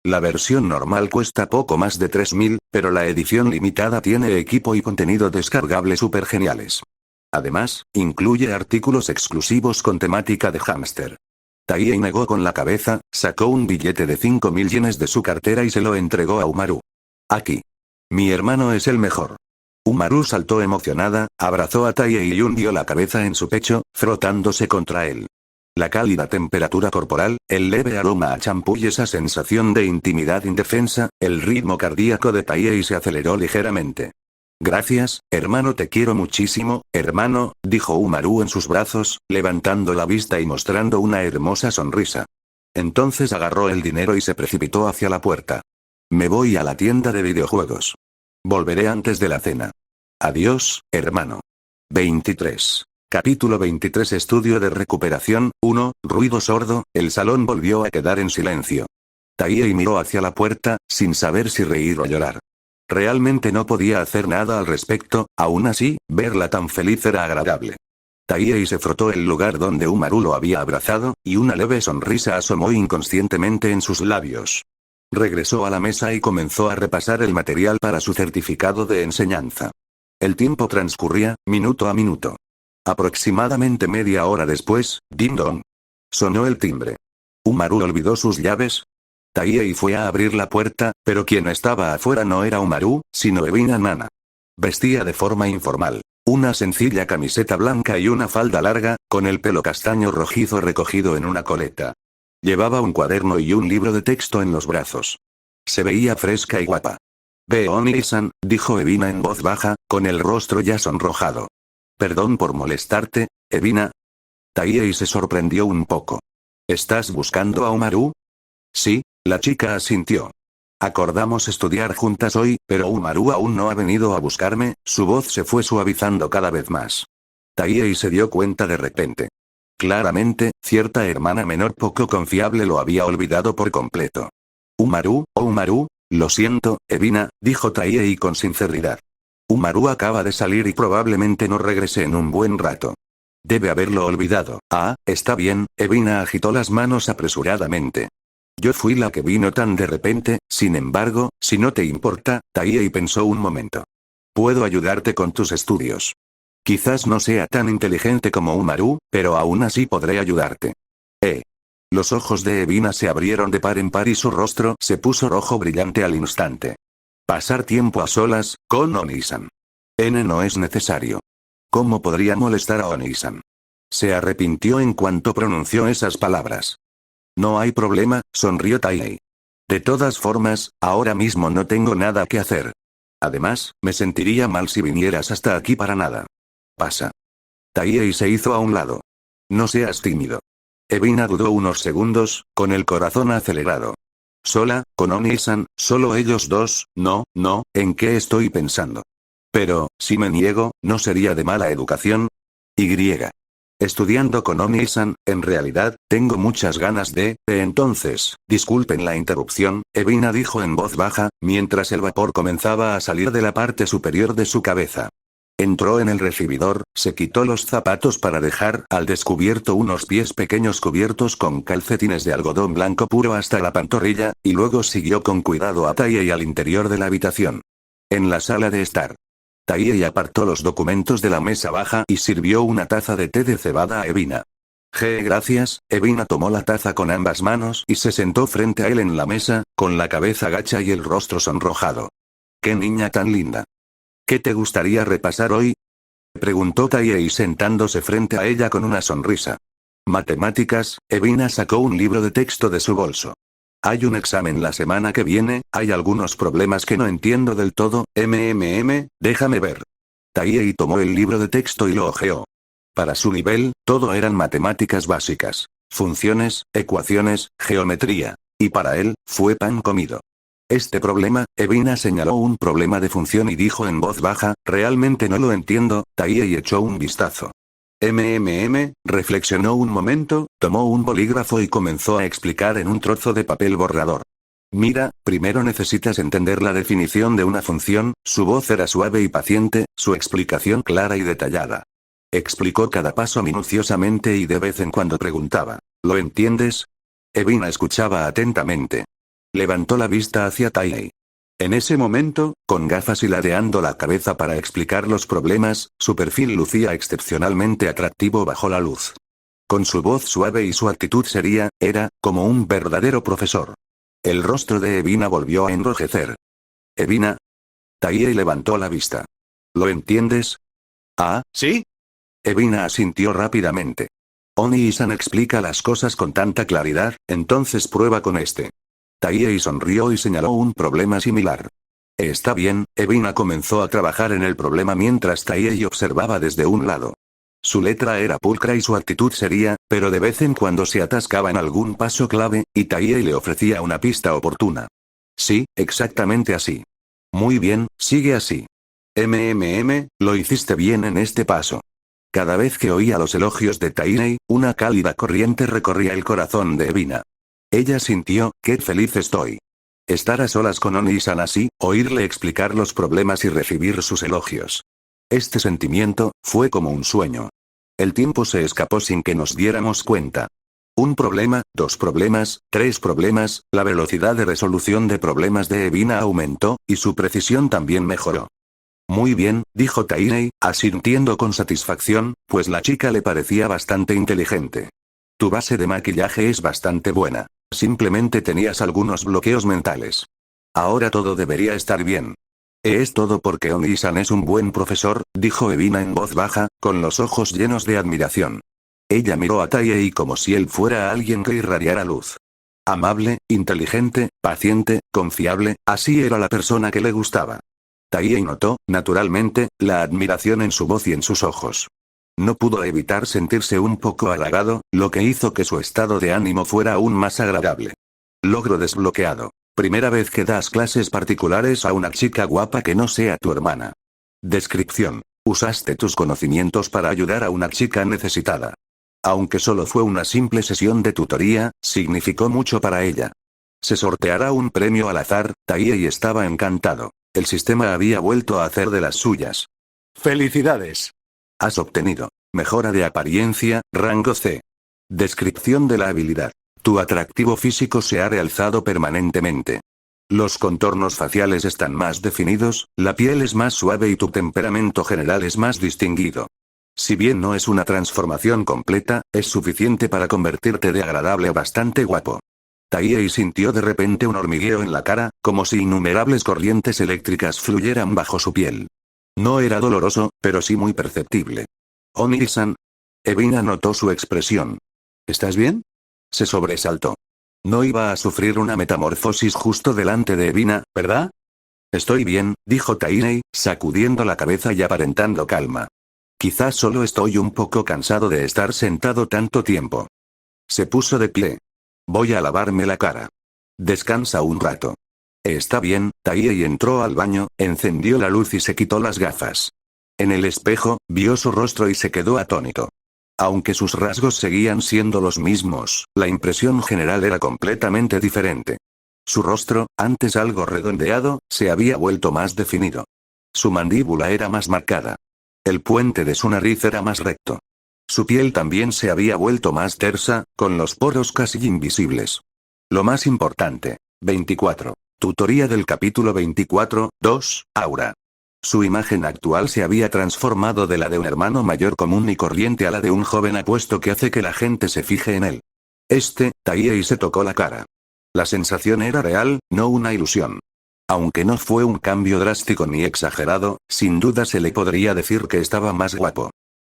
La versión normal cuesta poco más de 3000, pero la edición limitada tiene equipo y contenido descargable súper geniales. Además, incluye artículos exclusivos con temática de hámster. Taihei negó con la cabeza, sacó un billete de 5.000 yenes de su cartera y se lo entregó a Umaru. Aquí. Mi hermano es el mejor. Umaru saltó emocionada, abrazó a Taihei y hundió la cabeza en su pecho, frotándose contra él. La cálida temperatura corporal, el leve aroma a champú y esa sensación de intimidad indefensa, el ritmo cardíaco de Taihei se aceleró ligeramente. Gracias, hermano, te quiero muchísimo, hermano, dijo Umaru en sus brazos, levantando la vista y mostrando una hermosa sonrisa. Entonces agarró el dinero y se precipitó hacia la puerta. Me voy a la tienda de videojuegos. Volveré antes de la cena. Adiós, hermano. 23. Capítulo 23. Estudio de recuperación, 1, ruido sordo, el salón volvió a quedar en silencio. Taihei miró hacia la puerta, sin saber si reír o llorar. Realmente no podía hacer nada al respecto, aún así, verla tan feliz era agradable. Taihei se frotó el lugar donde Umaru lo había abrazado, y una leve sonrisa asomó inconscientemente en sus labios. Regresó a la mesa y comenzó a repasar el material para su certificado de enseñanza. El tiempo transcurría, minuto a minuto. Aproximadamente media hora después, ding dong. Sonó el timbre. ¿Umaru olvidó sus llaves? Taihei fue a abrir la puerta, pero quien estaba afuera no era Umaru, sino Ebina Nana. Vestía de forma informal. Una sencilla camiseta blanca y una falda larga, con el pelo castaño rojizo recogido en una coleta. Llevaba un cuaderno y un libro de texto en los brazos. Se veía fresca y guapa. Ve Oni-san, dijo Ebina en voz baja, con el rostro ya sonrojado. Perdón por molestarte, Ebina. Taihei se sorprendió un poco. ¿Estás buscando a Umaru? Sí, la chica asintió. Acordamos estudiar juntas hoy, pero Umaru aún no ha venido a buscarme, su voz se fue suavizando cada vez más. Taihei se dio cuenta de repente. Claramente, cierta hermana menor poco confiable lo había olvidado por completo. Umaru, oh Umaru, lo siento, Ebina, dijo Taihei con sinceridad. Umaru acaba de salir y probablemente no regrese en un buen rato. Debe haberlo olvidado. Ah, está bien, Ebina agitó las manos apresuradamente. Yo fui la que vino tan de repente, sin embargo, si no te importa, Taihei pensó un momento. Puedo ayudarte con tus estudios. Quizás no sea tan inteligente como Umaru, pero aún así podré ayudarte. Los ojos de Ebina se abrieron de par en par y su rostro se puso rojo brillante al instante. Pasar tiempo a solas, con Oni-san. No es necesario. ¿Cómo podría molestar a Oni-san? Se arrepintió en cuanto pronunció esas palabras. No hay problema, sonrió Taihei. De todas formas, ahora mismo no tengo nada que hacer. Además, me sentiría mal si vinieras hasta aquí para nada. Pasa. Taihei se hizo a un lado. No seas tímido. Ebina dudó unos segundos, con el corazón acelerado. Sola, con Oni-san, solo ellos dos, no, ¿en qué estoy pensando? Pero, si me niego, ¿no sería de mala educación? Estudiando con Oni-san, en realidad, tengo muchas ganas de, entonces, disculpen la interrupción, Ebina dijo en voz baja, mientras el vapor comenzaba a salir de la parte superior de su cabeza. Entró en el recibidor, se quitó los zapatos para dejar al descubierto unos pies pequeños cubiertos con calcetines de algodón blanco puro hasta la pantorrilla, y luego siguió con cuidado a Taihei al interior de la habitación. En la sala de estar. Taihei apartó los documentos de la mesa baja y sirvió una taza de té de cebada a Ebina. Gracias, Ebina tomó la taza con ambas manos y se sentó frente a él en la mesa, con la cabeza gacha y el rostro sonrojado. ¡Qué niña tan linda! ¿Qué te gustaría repasar hoy? Preguntó Taihei sentándose frente a ella con una sonrisa. Matemáticas, Ebina sacó un libro de texto de su bolso. Hay un examen la semana que viene, hay algunos problemas que no entiendo del todo, déjame ver. Taihei tomó el libro de texto y lo hojeó. Para su nivel, todo eran matemáticas básicas. Funciones, ecuaciones, geometría. Y para él, fue pan comido. Este problema, Ebina señaló un problema de función y dijo en voz baja, realmente no lo entiendo, Taihei echó un vistazo. Reflexionó un momento, tomó un bolígrafo y comenzó a explicar en un trozo de papel borrador. Mira, primero necesitas entender la definición de una función, su voz era suave y paciente, su explicación clara y detallada. Explicó cada paso minuciosamente y de vez en cuando preguntaba, ¿lo entiendes? Ebina escuchaba atentamente. Levantó la vista hacia Taihei. En ese momento, con gafas y ladeando la cabeza para explicar los problemas, su perfil lucía excepcionalmente atractivo bajo la luz. Con su voz suave y su actitud seria, era, como un verdadero profesor. El rostro de Evina volvió a enrojecer. ¿Evina? Taihei levantó la vista. ¿Lo entiendes? Ah, ¿sí? Evina asintió rápidamente. Oni-san explica las cosas con tanta claridad, entonces prueba con este. Taihei sonrió y señaló un problema similar. Está bien, Evina comenzó a trabajar en el problema mientras Taihei observaba desde un lado. Su letra era pulcra y su actitud seria, pero de vez en cuando se atascaba en algún paso clave, y Taihei le ofrecía una pista oportuna. Sí, exactamente así. Muy bien, sigue así. Lo hiciste bien en este paso. Cada vez que oía los elogios de Taihei, una cálida corriente recorría el corazón de Evina. Ella sintió, qué feliz estoy. Estar a solas con Oni-san así, oírle explicar los problemas y recibir sus elogios. Este sentimiento, fue como un sueño. El tiempo se escapó sin que nos diéramos cuenta. Un problema, 2 problemas, 3 problemas, la velocidad de resolución de problemas de Evina aumentó, y su precisión también mejoró. Muy bien, dijo Taihei, asintiendo con satisfacción, pues la chica le parecía bastante inteligente. Tu base de maquillaje es bastante buena. Simplemente tenías algunos bloqueos mentales. Ahora todo debería estar bien. Es todo porque Oni-san es un buen profesor, dijo Evina en voz baja, con los ojos llenos de admiración. Ella miró a Taihei como si él fuera alguien que irradiara luz. Amable, inteligente, paciente, confiable, así era la persona que le gustaba. Taihei notó, naturalmente, la admiración en su voz y en sus ojos. No pudo evitar sentirse un poco halagado, lo que hizo que su estado de ánimo fuera aún más agradable. Logro desbloqueado. Primera vez que das clases particulares a una chica guapa que no sea tu hermana. Descripción. Usaste tus conocimientos para ayudar a una chica necesitada. Aunque solo fue una simple sesión de tutoría, significó mucho para ella. Se sorteará un premio al azar, Taihei estaba encantado. El sistema había vuelto a hacer de las suyas. ¡Felicidades! Has obtenido mejora de apariencia, rango C. Descripción de la habilidad. Tu atractivo físico se ha realzado permanentemente. Los contornos faciales están más definidos, la piel es más suave y tu temperamento general es más distinguido. Si bien no es una transformación completa, es suficiente para convertirte de agradable a bastante guapo. Taihei sintió de repente un hormigueo en la cara, como si innumerables corrientes eléctricas fluyeran bajo su piel. No era doloroso, pero sí muy perceptible. Oni-san. Evina notó su expresión. ¿Estás bien? Se sobresaltó. No iba a sufrir una metamorfosis justo delante de Evina, ¿verdad? Estoy bien, dijo Taihei, sacudiendo la cabeza y aparentando calma. Quizás solo estoy un poco cansado de estar sentado tanto tiempo. Se puso de pie. Voy a lavarme la cara. Descansa un rato. Está bien, Taihei entró al baño, encendió la luz y se quitó las gafas. En el espejo, vio su rostro y se quedó atónito. Aunque sus rasgos seguían siendo los mismos, la impresión general era completamente diferente. Su rostro, antes algo redondeado, se había vuelto más definido. Su mandíbula era más marcada. El puente de su nariz era más recto. Su piel también se había vuelto más tersa, con los poros casi invisibles. Lo más importante. 24. Tutoría del capítulo 24, 2, Aura. Su imagen actual se había transformado de la de un hermano mayor común y corriente a la de un joven apuesto que hace que la gente se fije en él. Taihei se tocó la cara. La sensación era real, no una ilusión. Aunque no fue un cambio drástico ni exagerado, sin duda se le podría decir que estaba más guapo.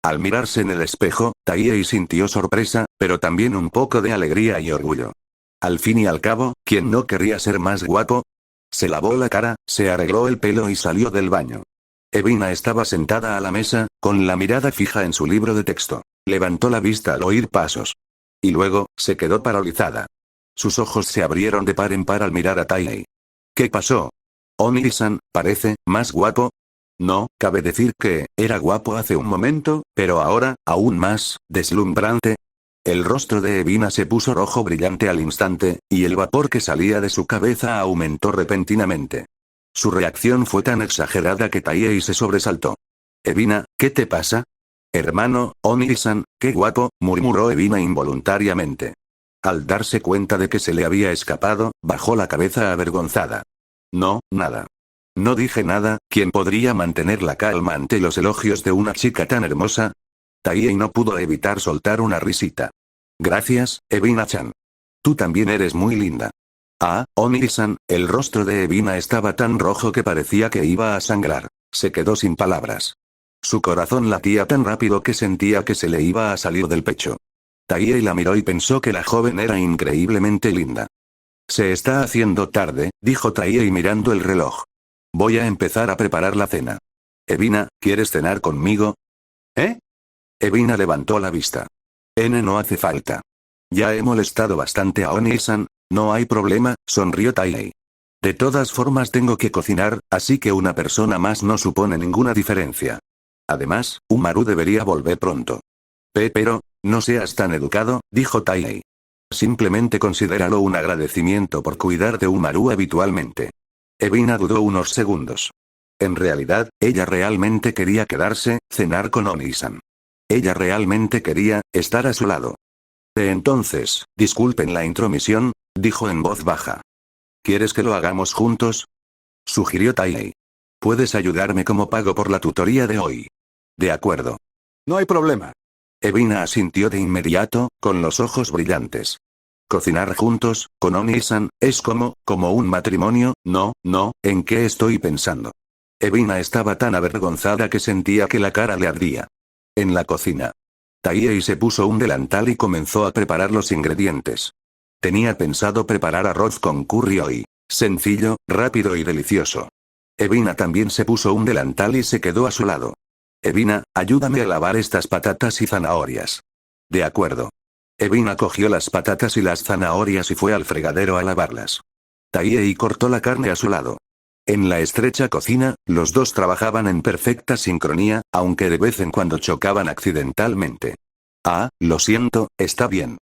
Al mirarse en el espejo, Taihei sintió sorpresa, pero también un poco de alegría y orgullo. Al fin y al cabo, ¿quién no querría ser más guapo? Se lavó la cara, se arregló el pelo y salió del baño. Evina estaba sentada a la mesa, con la mirada fija en su libro de texto. Levantó la vista al oír pasos. Y luego, se quedó paralizada. Sus ojos se abrieron de par en par al mirar a Taihei. ¿Qué pasó? Oni-san, parece, más guapo. No, cabe decir que, era guapo hace un momento, pero ahora, aún más, deslumbrante. El rostro de Evina se puso rojo brillante al instante, y el vapor que salía de su cabeza aumentó repentinamente. Su reacción fue tan exagerada que Taihei se sobresaltó. Evina, ¿qué te pasa? Hermano, Oni-san, qué guapo, murmuró Evina involuntariamente. Al darse cuenta de que se le había escapado, bajó la cabeza avergonzada. No, nada. No dije nada, ¿quién podría mantener la calma ante los elogios de una chica tan hermosa? Taiyei no pudo evitar soltar una risita. Gracias, Evina-chan. Tú también eres muy linda. Ah, Oni-san, el rostro de Evina estaba tan rojo que parecía que iba a sangrar. Se quedó sin palabras. Su corazón latía tan rápido que sentía que se le iba a salir del pecho. Taiyei la miró y pensó que la joven era increíblemente linda. Se está haciendo tarde, dijo Taiyei mirando el reloj. Voy a empezar a preparar la cena. Evina, ¿quieres cenar conmigo? ¿Eh? Evina levantó la vista. No hace falta. Ya he molestado bastante a Oni-san, no hay problema, sonrió Taiyei. De todas formas tengo que cocinar, así que una persona más no supone ninguna diferencia. Además, Umaru debería volver pronto. Pero, no seas tan educado, dijo Taiyei. Simplemente considéralo un agradecimiento por cuidar de Umaru habitualmente. Evina dudó unos segundos. En realidad, ella realmente quería quedarse, cenar con Oni-san. Ella realmente quería estar a su lado. Entonces, disculpen la intromisión, dijo en voz baja. ¿Quieres que lo hagamos juntos? Sugirió Taiyei. Puedes ayudarme como pago por la tutoría de hoy. De acuerdo. No hay problema. Evina asintió de inmediato, con los ojos brillantes. Cocinar juntos, con Oni-san, es como un matrimonio, no, ¿en qué estoy pensando? Evina estaba tan avergonzada que sentía que la cara le ardía. En la cocina. Taiyei se puso un delantal y comenzó a preparar los ingredientes. Tenía pensado preparar arroz con curry hoy. Sencillo, rápido y delicioso. Evina también se puso un delantal y se quedó a su lado. Evina, ayúdame a lavar estas patatas y zanahorias. De acuerdo. Evina cogió las patatas y las zanahorias y fue al fregadero a lavarlas. Taiyei cortó la carne a su lado. En la estrecha cocina, los dos trabajaban en perfecta sincronía, aunque de vez en cuando chocaban accidentalmente. Ah, lo siento, está bien.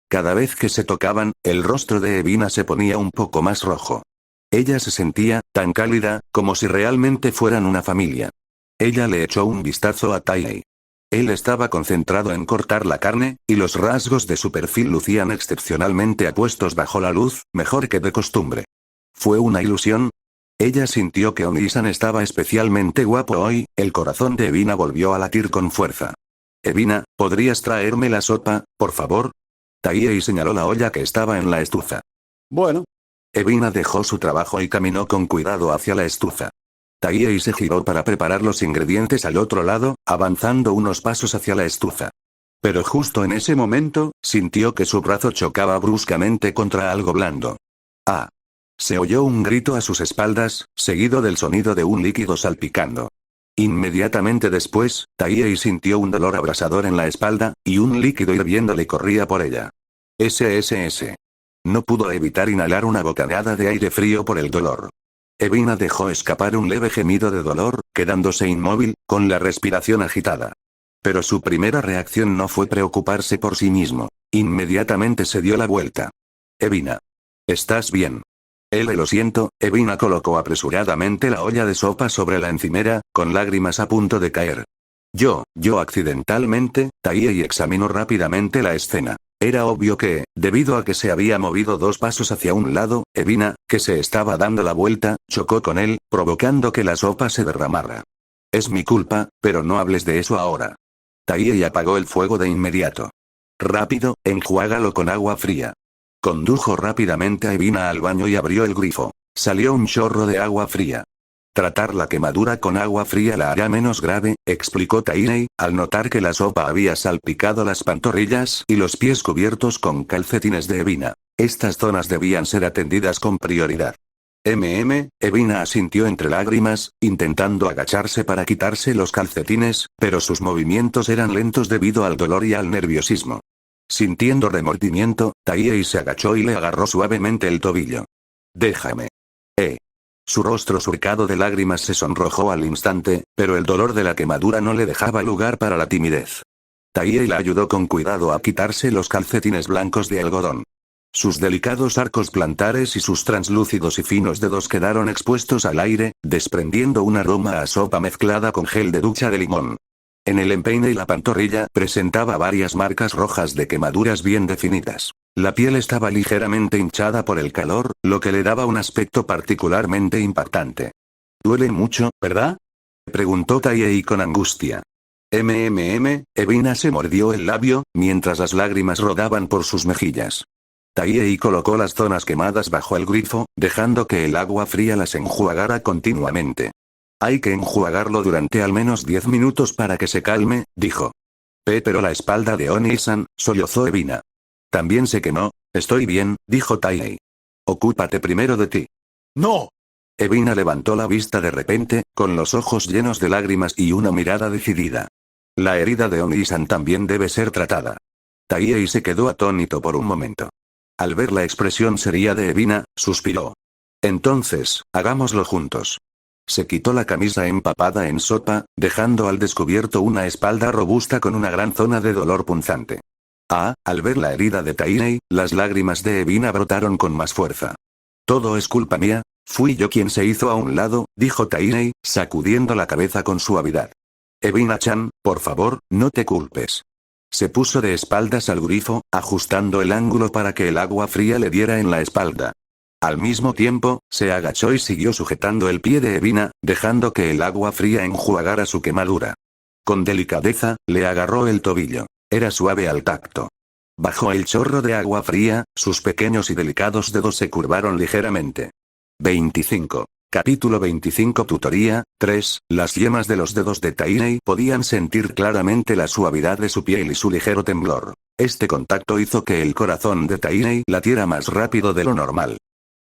Cada vez que se tocaban, el rostro de Evina se ponía un poco más rojo. Ella se sentía tan cálida, como si realmente fueran una familia. Ella le echó un vistazo a Taiyei. Él estaba concentrado en cortar la carne, y los rasgos de su perfil lucían excepcionalmente apuestos bajo la luz, mejor que de costumbre. ¿Fue una ilusión? Ella sintió que Oni-san estaba especialmente guapo hoy, el corazón de Evina volvió a latir con fuerza. Evina, ¿podrías traerme la sopa, por favor? Taiyei señaló la olla que estaba en la estufa. Bueno. Evina dejó su trabajo y caminó con cuidado hacia la estufa. Taiyei se giró para preparar los ingredientes al otro lado, avanzando unos pasos hacia la estufa. Pero justo en ese momento, sintió que su brazo chocaba bruscamente contra algo blando. ¡Ah! Se oyó un grito a sus espaldas, seguido del sonido de un líquido salpicando. Inmediatamente después, Taiyei sintió un dolor abrasador en la espalda, y un líquido hirviendo le corría por ella. SSS. No pudo evitar inhalar una bocanada de aire frío por el dolor. Evina dejó escapar un leve gemido de dolor, quedándose inmóvil, con la respiración agitada. Pero su primera reacción no fue preocuparse por sí mismo. Inmediatamente se dio la vuelta. Evina. ¿Estás bien? Lo siento, Evina colocó apresuradamente la olla de sopa sobre la encimera, con lágrimas a punto de caer. Yo accidentalmente, Taiyei examinó rápidamente la escena. Era obvio que, debido a que se había movido 2 pasos hacia un lado, Evina, que se estaba dando la vuelta, chocó con él, provocando que la sopa se derramara. Es mi culpa, pero no hables de eso ahora. Taiyei apagó el fuego de inmediato. Rápido, enjuágalo con agua fría. Condujo rápidamente a Evina al baño y abrió el grifo. Salió un chorro de agua fría. Tratar la quemadura con agua fría la hará menos grave, explicó Taiyei, al notar que la sopa había salpicado las pantorrillas y los pies cubiertos con calcetines de Evina. Estas zonas debían ser atendidas con prioridad. Evina asintió entre lágrimas, intentando agacharse para quitarse los calcetines, pero sus movimientos eran lentos debido al dolor y al nerviosismo. Sintiendo remordimiento, Taiyei se agachó y le agarró suavemente el tobillo. Déjame. Su rostro surcado de lágrimas se sonrojó al instante, pero el dolor de la quemadura no le dejaba lugar para la timidez. Taiyei la ayudó con cuidado a quitarse los calcetines blancos de algodón. Sus delicados arcos plantares y sus translúcidos y finos dedos quedaron expuestos al aire, desprendiendo un aroma a sopa mezclada con gel de ducha de limón. En el empeine y la pantorrilla presentaba varias marcas rojas de quemaduras bien definidas. La piel estaba ligeramente hinchada por el calor, lo que le daba un aspecto particularmente impactante. «Duele mucho, ¿verdad?», preguntó Taiyei con angustia. Evina se mordió el labio, mientras las lágrimas rodaban por sus mejillas. Taiyei colocó las zonas quemadas bajo el grifo, dejando que el agua fría las enjuagara continuamente. Hay que enjuagarlo durante al menos 10 minutos para que se calme, dijo. Pero la espalda de Oni-san, sollozó Evina. También se quemó. Estoy bien, dijo Taiyei. Ocúpate primero de ti. ¡No! Evina levantó la vista de repente, con los ojos llenos de lágrimas y una mirada decidida. La herida de Oni-san también debe ser tratada. Taiyei se quedó atónito por un momento. Al ver la expresión seria de Evina, suspiró. Entonces, hagámoslo juntos. Se quitó la camisa empapada en sopa, dejando al descubierto una espalda robusta con una gran zona de dolor punzante. Al ver la herida de Taiyei, las lágrimas de Evina brotaron con más fuerza. Todo es culpa mía, fui yo quien se hizo a un lado, dijo Taiyei, sacudiendo la cabeza con suavidad. Evina-chan, por favor, no te culpes. Se puso de espaldas al grifo, ajustando el ángulo para que el agua fría le diera en la espalda. Al mismo tiempo, se agachó y siguió sujetando el pie de Evina, dejando que el agua fría enjuagara su quemadura. Con delicadeza, le agarró el tobillo. Era suave al tacto. Bajo el chorro de agua fría, sus pequeños y delicados dedos se curvaron ligeramente. 25. Capítulo 25 Tutoría, 3. Las yemas de los dedos de Taiyei podían sentir claramente la suavidad de su piel y su ligero temblor. Este contacto hizo que el corazón de Taiyei latiera más rápido de lo normal.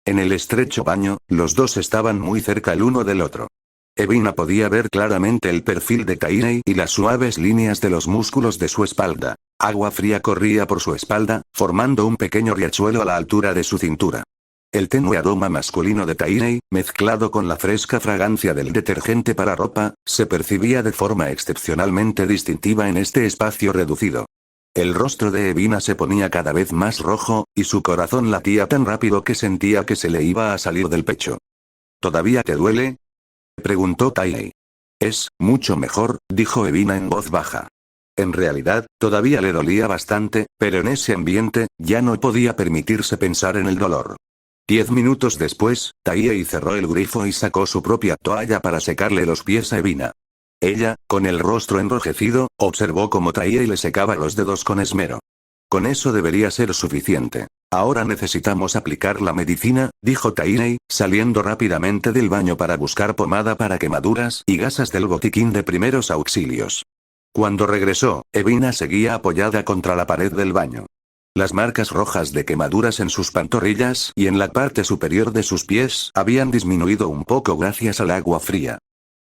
En el estrecho baño, los dos estaban muy cerca el uno del otro. Evina podía ver claramente el perfil de Taiyei y las suaves líneas de los músculos de su espalda. Agua fría corría por su espalda, formando un pequeño riachuelo a la altura de su cintura. El tenue aroma masculino de Taiyei, mezclado con la fresca fragancia del detergente para ropa, se percibía de forma excepcionalmente distintiva en este espacio reducido. El rostro de Evina se ponía cada vez más rojo, y su corazón latía tan rápido que sentía que se le iba a salir del pecho. ¿Todavía te duele?, preguntó Taiyei. Es mucho mejor, dijo Evina en voz baja. En realidad, todavía le dolía bastante, pero en ese ambiente, ya no podía permitirse pensar en el dolor. 10 minutos después, Taiyei cerró el grifo y sacó su propia toalla para secarle los pies a Evina. Ella, con el rostro enrojecido, observó cómo Taiyei le secaba los dedos con esmero. Con eso debería ser suficiente. Ahora necesitamos aplicar la medicina, dijo Taiyei, saliendo rápidamente del baño para buscar pomada para quemaduras y gasas del botiquín de primeros auxilios. Cuando regresó, Evina seguía apoyada contra la pared del baño. Las marcas rojas de quemaduras en sus pantorrillas y en la parte superior de sus pies habían disminuido un poco gracias al agua fría.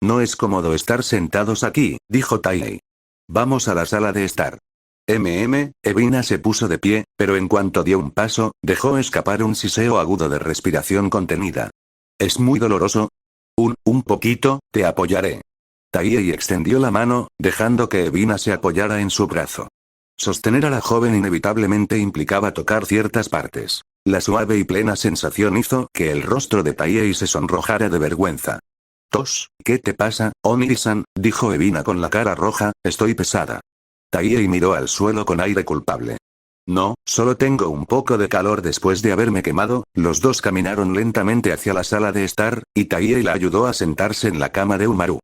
No es cómodo estar sentados aquí, dijo Taiyei. Vamos a la sala de estar. Evina se puso de pie, pero en cuanto dio un paso, dejó escapar un siseo agudo de respiración contenida. ¿Es muy doloroso? Un poquito, te apoyaré. Taiyei extendió la mano, dejando que Evina se apoyara en su brazo. Sostener a la joven inevitablemente implicaba tocar ciertas partes. La suave y plena sensación hizo que el rostro de Taiyei se sonrojara de vergüenza. ¿Qué te pasa, Oni-san?, dijo Evina con la cara roja, estoy pesada. Taiyei miró al suelo con aire culpable. No, solo tengo un poco de calor después de haberme quemado. Los dos caminaron lentamente hacia la sala de estar, y Taiyei la ayudó a sentarse en la cama de Umaru.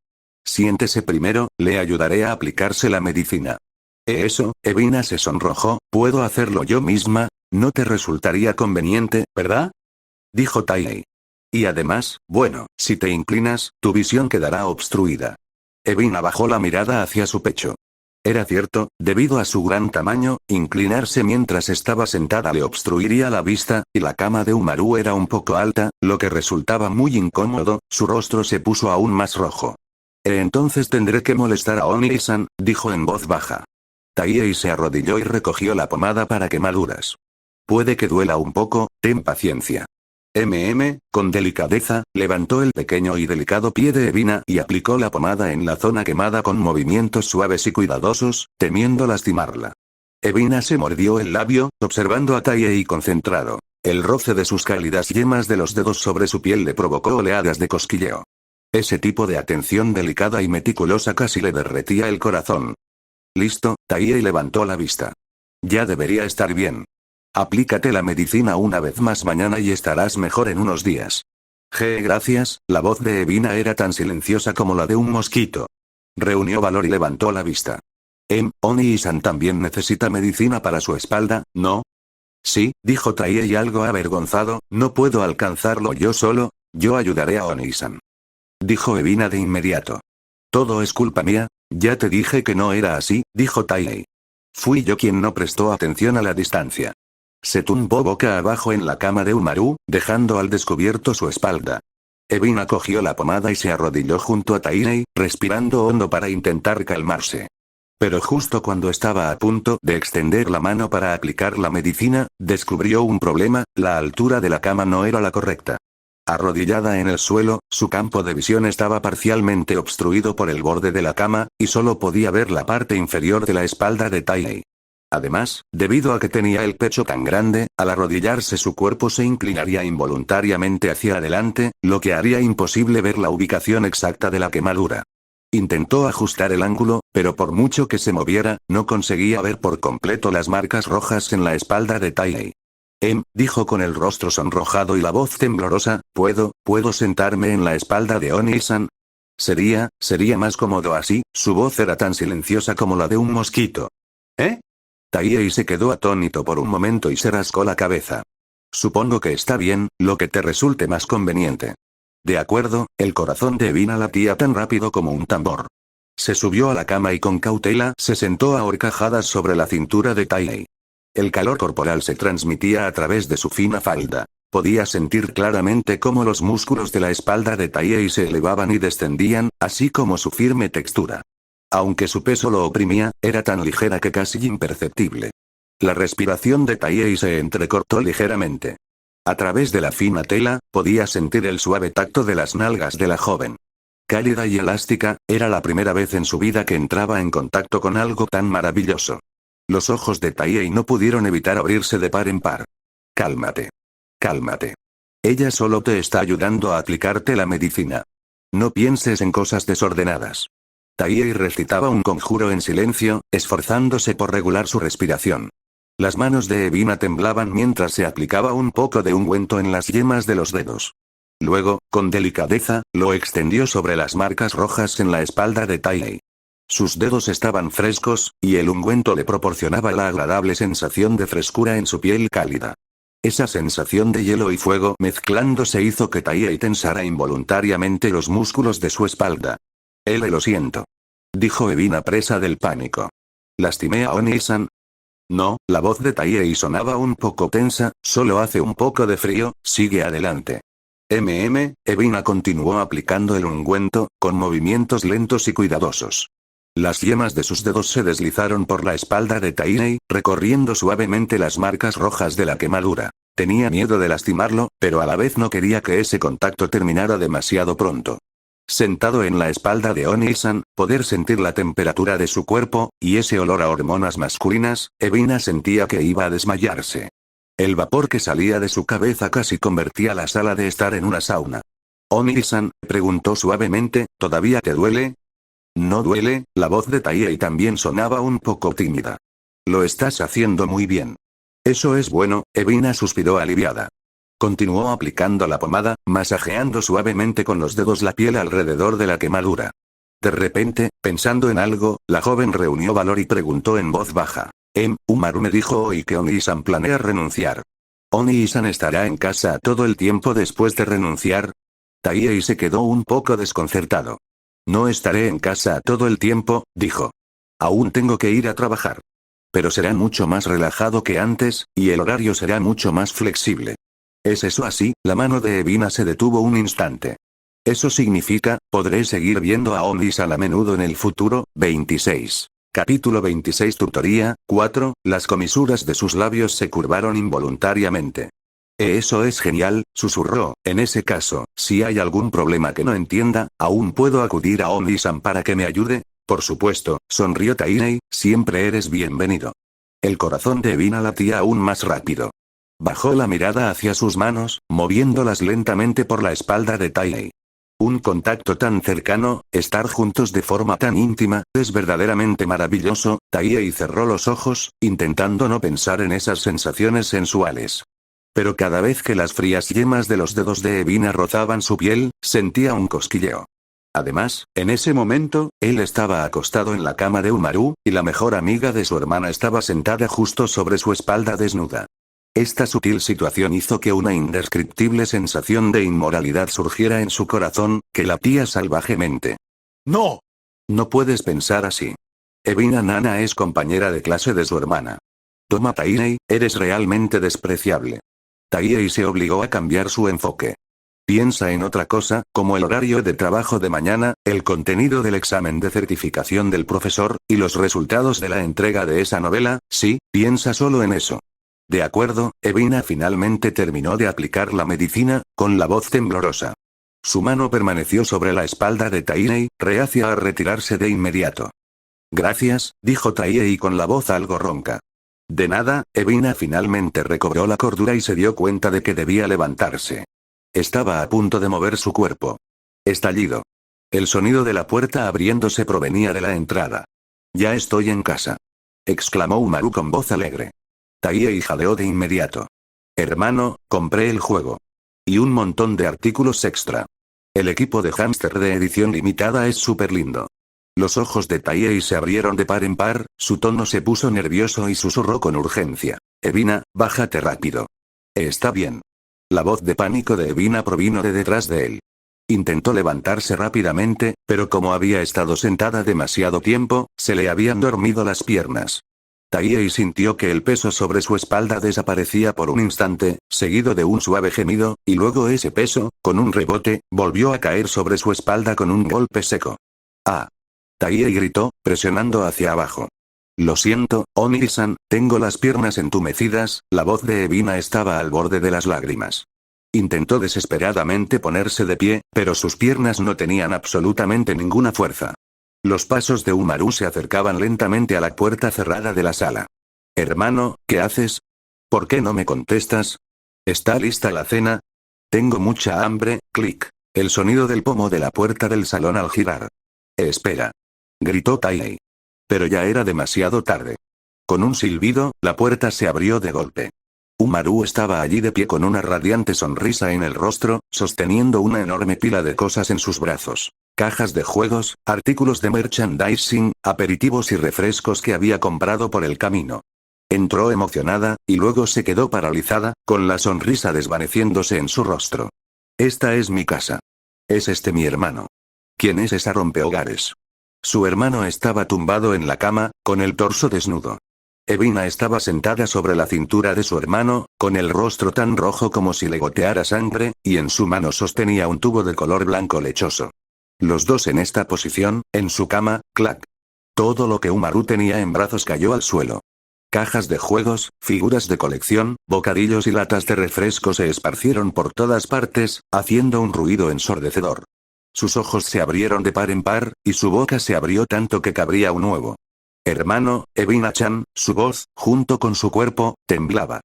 Siéntese primero, le ayudaré a aplicarse la medicina. Eso, Evina se sonrojó, puedo hacerlo yo misma, no te resultaría conveniente, ¿verdad?, dijo Taiyei. Y además, bueno, si te inclinas, tu visión quedará obstruida. Evina bajó la mirada hacia su pecho. Era cierto, debido a su gran tamaño, inclinarse mientras estaba sentada le obstruiría la vista, y la cama de Umaru era un poco alta, lo que resultaba muy incómodo. Su rostro se puso aún más rojo. Entonces tendré que molestar a Oni-san, dijo en voz baja. Taiyei se arrodilló y recogió la pomada para quemaduras. Puede que duela un poco, ten paciencia. Con delicadeza, levantó el pequeño y delicado pie de Evina y aplicó la pomada en la zona quemada con movimientos suaves y cuidadosos, temiendo lastimarla. Evina se mordió el labio, observando a Taiyei concentrado. El roce de sus cálidas yemas de los dedos sobre su piel le provocó oleadas de cosquilleo. Ese tipo de atención delicada y meticulosa casi le derretía el corazón. Listo, Taiyei levantó la vista. Ya debería estar bien. Aplícate la medicina una vez más mañana y estarás mejor en unos días. Gracias, la voz de Evina era tan silenciosa como la de un mosquito. Reunió valor y levantó la vista. Oni-san también necesita medicina para su espalda, ¿no? Sí, dijo Taihei algo avergonzado, no puedo alcanzarlo yo solo, yo ayudaré a Oni-san. Dijo Evina de inmediato. Todo es culpa mía, ya te dije que no era así, dijo Taihei. Fui yo quien no prestó atención a la distancia. Se tumbó boca abajo en la cama de Umaru, dejando al descubierto su espalda. Evina cogió la pomada y se arrodilló junto a Taihei, respirando hondo para intentar calmarse. Pero justo cuando estaba a punto de extender la mano para aplicar la medicina, descubrió un problema, la altura de la cama no era la correcta. Arrodillada en el suelo, su campo de visión estaba parcialmente obstruido por el borde de la cama, y solo podía ver la parte inferior de la espalda de Taihei. Además, debido a que tenía el pecho tan grande, al arrodillarse su cuerpo se inclinaría involuntariamente hacia adelante, lo que haría imposible ver la ubicación exacta de la quemadura. Intentó ajustar el ángulo, pero por mucho que se moviera, no conseguía ver por completo las marcas rojas en la espalda de Taihei. Dijo con el rostro sonrojado y la voz temblorosa, ¿puedo sentarme en la espalda de Oni-san? Sería más cómodo así, su voz era tan silenciosa como la de un mosquito. ¿Eh? Taihei se quedó atónito por un momento y se rascó la cabeza. Supongo que está bien, lo que te resulte más conveniente. De acuerdo, el corazón de Evina latía tan rápido como un tambor. Se subió a la cama y con cautela se sentó a horcajadas sobre la cintura de Taihei. El calor corporal se transmitía a través de su fina falda. Podía sentir claramente cómo los músculos de la espalda de Taihei se elevaban y descendían, así como su firme textura. Aunque su peso lo oprimía, era tan ligera que casi imperceptible. La respiración de Taihei se entrecortó ligeramente. A través de la fina tela, podía sentir el suave tacto de las nalgas de la joven. Cálida y elástica, era la primera vez en su vida que entraba en contacto con algo tan maravilloso. Los ojos de Taihei no pudieron evitar abrirse de par en par. Cálmate. Cálmate. Ella solo te está ayudando a aplicarte la medicina. No pienses en cosas desordenadas. Taihei recitaba un conjuro en silencio, esforzándose por regular su respiración. Las manos de Evina temblaban mientras se aplicaba un poco de ungüento en las yemas de los dedos. Luego, con delicadeza, lo extendió sobre las marcas rojas en la espalda de Taihei. Sus dedos estaban frescos, y el ungüento le proporcionaba la agradable sensación de frescura en su piel cálida. Esa sensación de hielo y fuego mezclándose hizo que Taihei tensara involuntariamente los músculos de su espalda. Lo siento. Dijo Evina presa del pánico. ¿Lastimé a Oni-san? No, la voz de Taihei sonaba un poco tensa, solo hace un poco de frío, sigue adelante. Evina continuó aplicando el ungüento, con movimientos lentos y cuidadosos. Las yemas de sus dedos se deslizaron por la espalda de Taihei, recorriendo suavemente las marcas rojas de la quemadura. Tenía miedo de lastimarlo, pero a la vez no quería que ese contacto terminara demasiado pronto. Sentado en la espalda de Oni-san, poder sentir la temperatura de su cuerpo, y ese olor a hormonas masculinas, Evina sentía que iba a desmayarse. El vapor que salía de su cabeza casi convertía la sala de estar en una sauna. Oni-san, preguntó suavemente, ¿todavía te duele? No duele, la voz de Taihei también sonaba un poco tímida. Lo estás haciendo muy bien. Eso es bueno, Evina suspiró aliviada. Continuó aplicando la pomada, masajeando suavemente con los dedos la piel alrededor de la quemadura. De repente, pensando en algo, la joven reunió valor y preguntó en voz baja. Umaru me dijo hoy que Oni-san planea renunciar. ¿Oni-san estará en casa todo el tiempo después de renunciar? Taihei se quedó un poco desconcertado. No estaré en casa todo el tiempo, dijo. Aún tengo que ir a trabajar. Pero será mucho más relajado que antes, y el horario será mucho más flexible. ¿Es eso así? La mano de Evina se detuvo un instante. Eso significa, podré seguir viendo a Oni-san a menudo en el futuro. 26. Capítulo 26 Tutoría, 4, las comisuras de sus labios se curvaron involuntariamente. Eso es genial, susurró, en ese caso, si hay algún problema que no entienda, aún puedo acudir a Oni-san para que me ayude. Por supuesto, sonrió Taihei, siempre eres bienvenido. El corazón de Evina latía aún más rápido. Bajó la mirada hacia sus manos, moviéndolas lentamente por la espalda de Taihei. Un contacto tan cercano, estar juntos de forma tan íntima, es verdaderamente maravilloso. Taihei cerró los ojos, intentando no pensar en esas sensaciones sensuales. Pero cada vez que las frías yemas de los dedos de Evina rozaban su piel, sentía un cosquilleo. Además, en ese momento, él estaba acostado en la cama de Umaru, y la mejor amiga de su hermana estaba sentada justo sobre su espalda desnuda. Esta sutil situación hizo que una indescriptible sensación de inmoralidad surgiera en su corazón, que latía salvajemente. ¡No! No puedes pensar así. Evina Nana es compañera de clase de su hermana. Toma Tainei, eres realmente despreciable. Tainei se obligó a cambiar su enfoque. Piensa en otra cosa, como el horario de trabajo de mañana, el contenido del examen de certificación del profesor, y los resultados de la entrega de esa novela. Sí, piensa solo en eso. De acuerdo, Evina finalmente terminó de aplicar la medicina, con la voz temblorosa. Su mano permaneció sobre la espalda de Tainei, reacia a retirarse de inmediato. Gracias, dijo Tainei con la voz algo ronca. De nada, Evina finalmente recobró la cordura y se dio cuenta de que debía levantarse. Estaba a punto de mover su cuerpo. Estallido. El sonido de la puerta abriéndose provenía de la entrada. Ya estoy en casa, exclamó Umaru con voz alegre. Tainei jadeó de inmediato. Hermano, compré el juego. Y un montón de artículos extra. El equipo de hámster de edición limitada es súper lindo. Los ojos de Tainei se abrieron de par en par, su tono se puso nervioso y susurró con urgencia. Evina, bájate rápido. Está bien. La voz de pánico de Evina provino de detrás de él. Intentó levantarse rápidamente, pero como había estado sentada demasiado tiempo, se le habían dormido las piernas. Tainei sintió que el peso sobre su espalda desaparecía por un instante, seguido de un suave gemido, y luego ese peso, con un rebote, volvió a caer sobre su espalda con un golpe seco. ¡Ah! Tainei gritó, presionando hacia abajo. Lo siento, Oniri-san, tengo las piernas entumecidas. La voz de Evina estaba al borde de las lágrimas. Intentó desesperadamente ponerse de pie, pero sus piernas no tenían absolutamente ninguna fuerza. Los pasos de Umaru se acercaban lentamente a la puerta cerrada de la sala. Hermano, ¿qué haces? ¿Por qué no me contestas? ¿Está lista la cena? Tengo mucha hambre. Clic. El sonido del pomo de la puerta del salón al girar. Espera. Gritó Tainei. Pero ya era demasiado tarde. Con un silbido, la puerta se abrió de golpe. Umaru estaba allí de pie con una radiante sonrisa en el rostro, sosteniendo una enorme pila de cosas en sus brazos. Cajas de juegos, artículos de merchandising, aperitivos y refrescos que había comprado por el camino. Entró emocionada, y luego se quedó paralizada, con la sonrisa desvaneciéndose en su rostro. Esta es mi casa. Es este mi hermano. ¿Quién es esa rompehogares? Su hermano estaba tumbado en la cama, con el torso desnudo. Evina estaba sentada sobre la cintura de su hermano, con el rostro tan rojo como si le goteara sangre, y en su mano sostenía un tubo de color blanco lechoso. Los dos en esta posición, en su cama, clac. Todo lo que Umaru tenía en brazos cayó al suelo. Cajas de juegos, figuras de colección, bocadillos y latas de refresco se esparcieron por todas partes, haciendo un ruido ensordecedor. Sus ojos se abrieron de par en par, y su boca se abrió tanto que cabría un huevo. Hermano, Evina-chan, su voz, junto con su cuerpo, temblaba.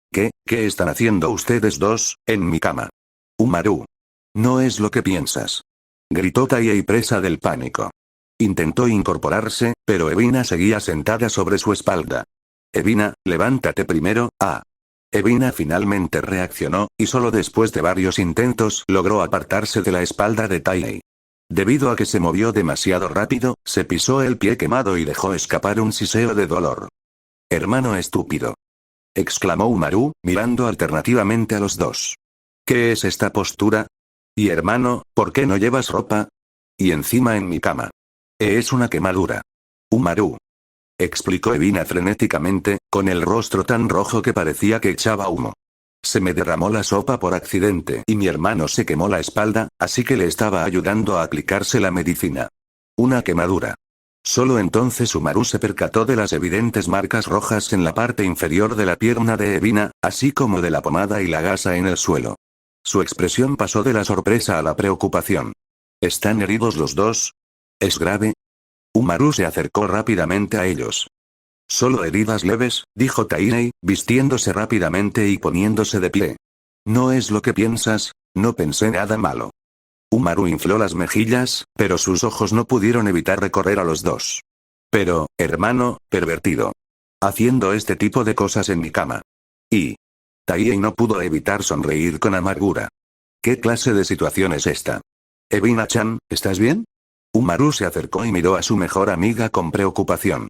¿Qué están haciendo ustedes dos, en mi cama? Umaru. No es lo que piensas. Gritó Tainei presa del pánico. Intentó incorporarse, pero Evina seguía sentada sobre su espalda. Evina, levántate primero. Evina finalmente reaccionó, y solo después de varios intentos logró apartarse de la espalda de Tainei. Debido a que se movió demasiado rápido, se pisó el pie quemado y dejó escapar un siseo de dolor. Hermano estúpido. Exclamó Umaru, mirando alternativamente a los dos. ¿Qué es esta postura? Y hermano, ¿por qué no llevas ropa? Y encima en mi cama. Es una quemadura. Umaru. Explicó Evina frenéticamente, con el rostro tan rojo que parecía que echaba humo. Se me derramó la sopa por accidente y mi hermano se quemó la espalda, así que le estaba ayudando a aplicarse la medicina. Una quemadura. Solo entonces Umaru se percató de las evidentes marcas rojas en la parte inferior de la pierna de Evina, así como de la pomada y la gasa en el suelo. Su expresión pasó de la sorpresa a la preocupación. ¿Están heridos los dos? ¿Es grave? Umaru se acercó rápidamente a ellos. Solo heridas leves, dijo Tainei, vistiéndose rápidamente y poniéndose de pie. No es lo que piensas, no pensé nada malo. Umaru infló las mejillas, pero sus ojos no pudieron evitar recorrer a los dos. Pero, hermano, pervertido. Haciendo este tipo de cosas en mi cama. Y Tainei no pudo evitar sonreír con amargura. ¿Qué clase de situación es esta? Evina-chan, ¿estás bien? Umaru se acercó y miró a su mejor amiga con preocupación.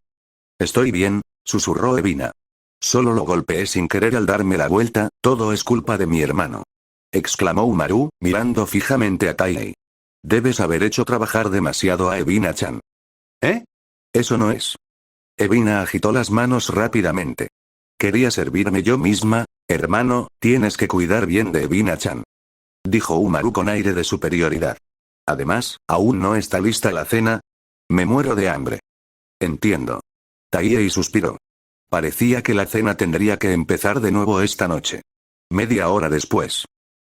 Estoy bien, susurró Evina. Solo lo golpeé sin querer al darme la vuelta, todo es culpa de mi hermano. Exclamó Umaru, mirando fijamente a Taihei. Debes haber hecho trabajar demasiado a Evina-chan. ¿Eh? Eso no es. Evina agitó las manos rápidamente. Quería servirme yo misma, hermano, tienes que cuidar bien de Evina-chan. Dijo Umaru con aire de superioridad. Además, ¿aún no está lista la cena? Me muero de hambre. Entiendo. Taihei suspiró. Parecía que la cena tendría que empezar de nuevo esta noche. Media hora después.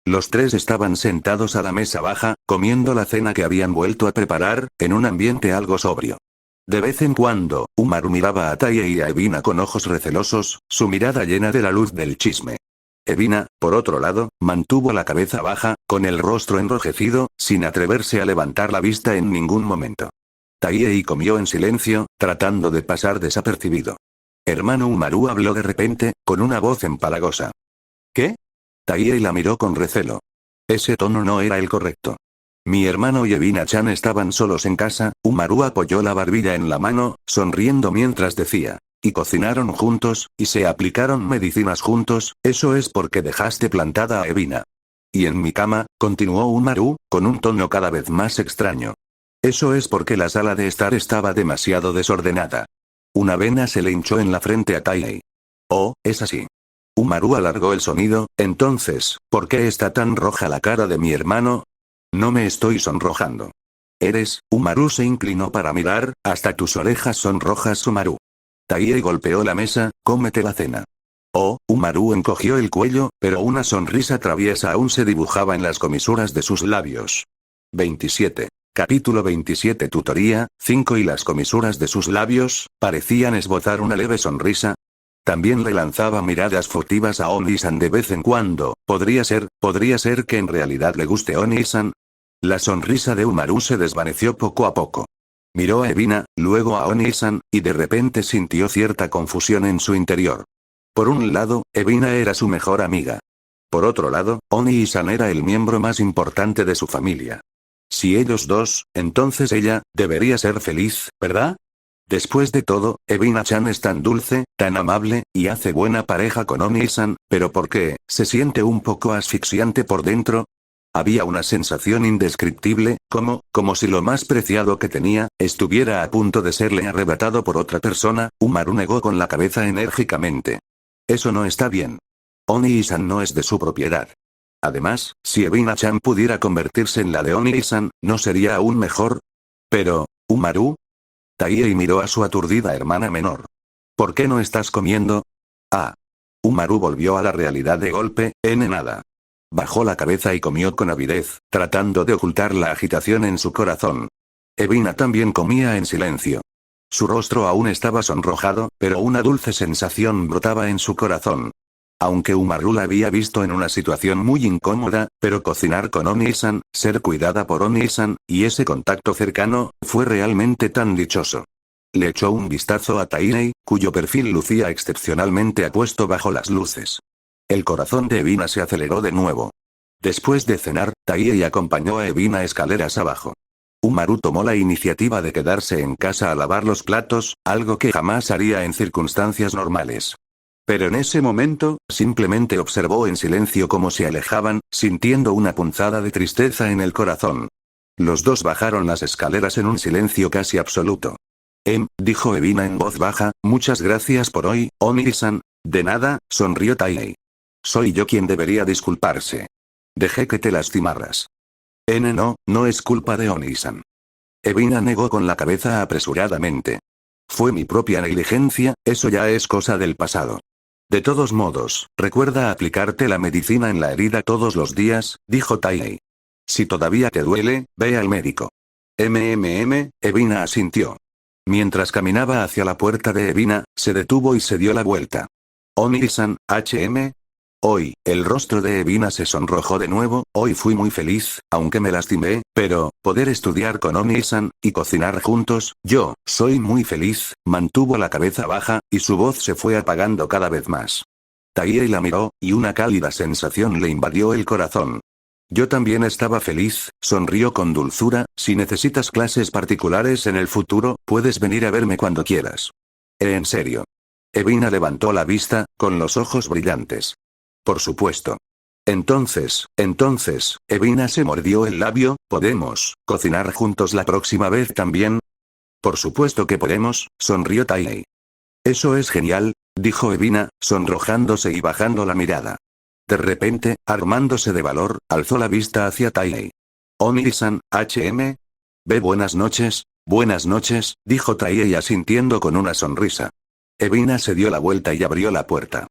Los tres estaban sentados a la mesa baja, comiendo la cena que habían vuelto a preparar, en un ambiente algo sobrio. De vez en cuando, Umaru miraba a Taihei y a Evina con ojos recelosos, su mirada llena de la luz del chisme. Evina, por otro lado, mantuvo la cabeza baja, con el rostro enrojecido, sin atreverse a levantar la vista en ningún momento. Taihei comió en silencio, tratando de pasar desapercibido. Hermano Umaru habló de repente, con una voz empalagosa. ¿Qué? Taihei la miró con recelo. Ese tono no era el correcto. Mi hermano y Evina-chan estaban solos en casa, Umaru apoyó la barbilla en la mano, sonriendo mientras decía. Y cocinaron juntos, y se aplicaron medicinas juntos, eso es porque dejaste plantada a Evina. Y en mi cama, continuó Umaru, con un tono cada vez más extraño. Eso es porque la sala de estar estaba demasiado desordenada. Una vena se le hinchó en la frente a Taihei. Oh, es así. Umaru alargó el sonido, entonces, ¿por qué está tan roja la cara de mi hermano? No me estoy sonrojando. Umaru se inclinó para mirar, hasta tus orejas son rojas Umaru. Taihei golpeó la mesa, cómete la cena. Oh, Umaru encogió el cuello, pero una sonrisa traviesa aún se dibujaba en las comisuras de sus labios. 27. Capítulo 27 Tutoría, 5 y las comisuras de sus labios, parecían esbozar una leve sonrisa. También le lanzaba miradas furtivas a Oni-san de vez en cuando, podría ser que en realidad le guste Oni-san. La sonrisa de Umaru se desvaneció poco a poco. Miró a Evina, luego a Oni-san, y de repente sintió cierta confusión en su interior. Por un lado, Evina era su mejor amiga. Por otro lado, Oni-san era el miembro más importante de su familia. Si ellos dos, entonces ella, debería ser feliz, ¿verdad? Después de todo, Evina-chan es tan dulce, tan amable, y hace buena pareja con Oni-san, pero ¿por qué se siente un poco asfixiante por dentro? Había una sensación indescriptible, como si lo más preciado que tenía, estuviera a punto de serle arrebatado por otra persona. Umaru negó con la cabeza enérgicamente. Eso no está bien. Oni-san no es de su propiedad. Además, si Evina-chan pudiera convertirse en la de Oni-san, ¿no sería aún mejor? Pero, ¿Umaru? Taihei miró a su aturdida hermana menor. ¿Por qué no estás comiendo? Ah. Umaru volvió a la realidad de golpe, nada. Bajó la cabeza y comió con avidez, tratando de ocultar la agitación en su corazón. Evina también comía en silencio. Su rostro aún estaba sonrojado, pero una dulce sensación brotaba en su corazón. Aunque Umaru la había visto en una situación muy incómoda, pero cocinar con Oni-san, ser cuidada por Oni-san, y ese contacto cercano, fue realmente tan dichoso. Le echó un vistazo a Taihei, cuyo perfil lucía excepcionalmente apuesto bajo las luces. El corazón de Evina se aceleró de nuevo. Después de cenar, Taihei acompañó a Evina escaleras abajo. Umaru tomó la iniciativa de quedarse en casa a lavar los platos, algo que jamás haría en circunstancias normales. Pero en ese momento, simplemente observó en silencio cómo se alejaban, sintiendo una punzada de tristeza en el corazón. Los dos bajaron las escaleras en un silencio casi absoluto. Dijo Evina en voz baja, muchas gracias por hoy, Oni-san. De nada, sonrió Taihei. Soy yo quien debería disculparse. Dejé que te lastimaras. No es culpa de Oni-san. Evina negó con la cabeza apresuradamente. Fue mi propia negligencia, eso ya es cosa del pasado. De todos modos, recuerda aplicarte la medicina en la herida todos los días, dijo Taihei. Si todavía te duele, ve al médico. Evina asintió. Mientras caminaba hacia la puerta de Evina, se detuvo y se dio la vuelta. Oni-san, Hoy, el rostro de Evina se sonrojó de nuevo, hoy fui muy feliz, aunque me lastimé, pero, poder estudiar con Oni-san, y cocinar juntos, yo, soy muy feliz, mantuvo la cabeza baja, y su voz se fue apagando cada vez más. Taihei la miró, y una cálida sensación le invadió el corazón. Yo también estaba feliz, sonrió con dulzura. Si necesitas clases particulares en el futuro, puedes venir a verme cuando quieras. En serio. Evina levantó la vista, con los ojos brillantes. Por supuesto. Entonces, Evina se mordió el labio, ¿podemos cocinar juntos la próxima vez también? Por supuesto que podemos, sonrió Taihei. Eso es genial, dijo Evina, sonrojándose y bajando la mirada. De repente, armándose de valor, alzó la vista hacia Taihei. Oni-san, buenas noches, dijo Taihei asintiendo con una sonrisa. Evina se dio la vuelta y abrió la puerta.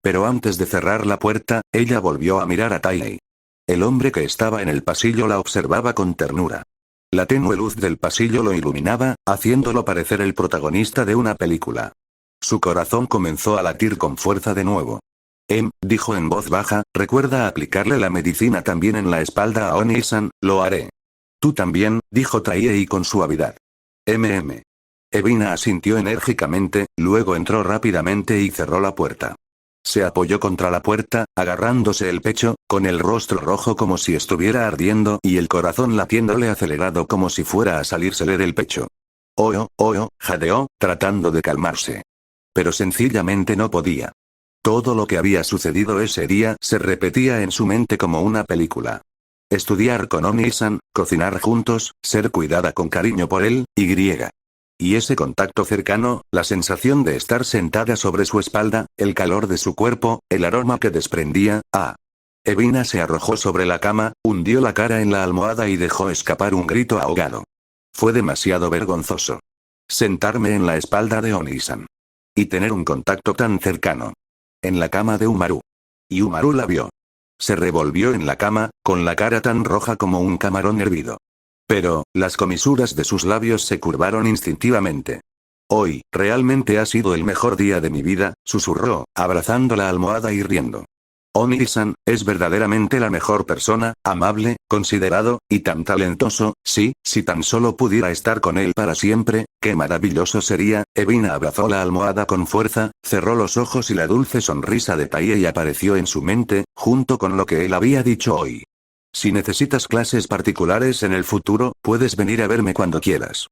Pero antes de cerrar la puerta, ella volvió a mirar a Taihei. El hombre que estaba en el pasillo la observaba con ternura. La tenue luz del pasillo lo iluminaba, haciéndolo parecer el protagonista de una película. Su corazón comenzó a latir con fuerza de nuevo. Dijo en voz baja, recuerda aplicarle la medicina también en la espalda a Oni-san, lo haré. Tú también, dijo Taihei con suavidad. Evina asintió enérgicamente, luego entró rápidamente y cerró la puerta. Se apoyó contra la puerta, agarrándose el pecho, con el rostro rojo como si estuviera ardiendo y el corazón latiéndole acelerado como si fuera a salírsele del pecho. Jadeó, tratando de calmarse. Pero sencillamente no podía. Todo lo que había sucedido ese día se repetía en su mente como una película. Estudiar con Oni-san, cocinar juntos, ser cuidada con cariño por él, Y ese contacto cercano, la sensación de estar sentada sobre su espalda, el calor de su cuerpo, el aroma que desprendía, Evina se arrojó sobre la cama, hundió la cara en la almohada y dejó escapar un grito ahogado. Fue demasiado vergonzoso. Sentarme en la espalda de Oni-san. Y tener un contacto tan cercano. En la cama de Umaru. Y Umaru la vio. Se revolvió en la cama, con la cara tan roja como un camarón hervido. Pero, las comisuras de sus labios se curvaron instintivamente. Hoy, realmente ha sido el mejor día de mi vida, susurró, abrazando la almohada y riendo. Oni-san, es verdaderamente la mejor persona, amable, considerado, y tan talentoso, sí, si tan solo pudiera estar con él para siempre, qué maravilloso sería. Evina abrazó la almohada con fuerza, cerró los ojos y la dulce sonrisa de Taihei apareció en su mente, junto con lo que él había dicho hoy. Si necesitas clases particulares en el futuro, puedes venir a verme cuando quieras.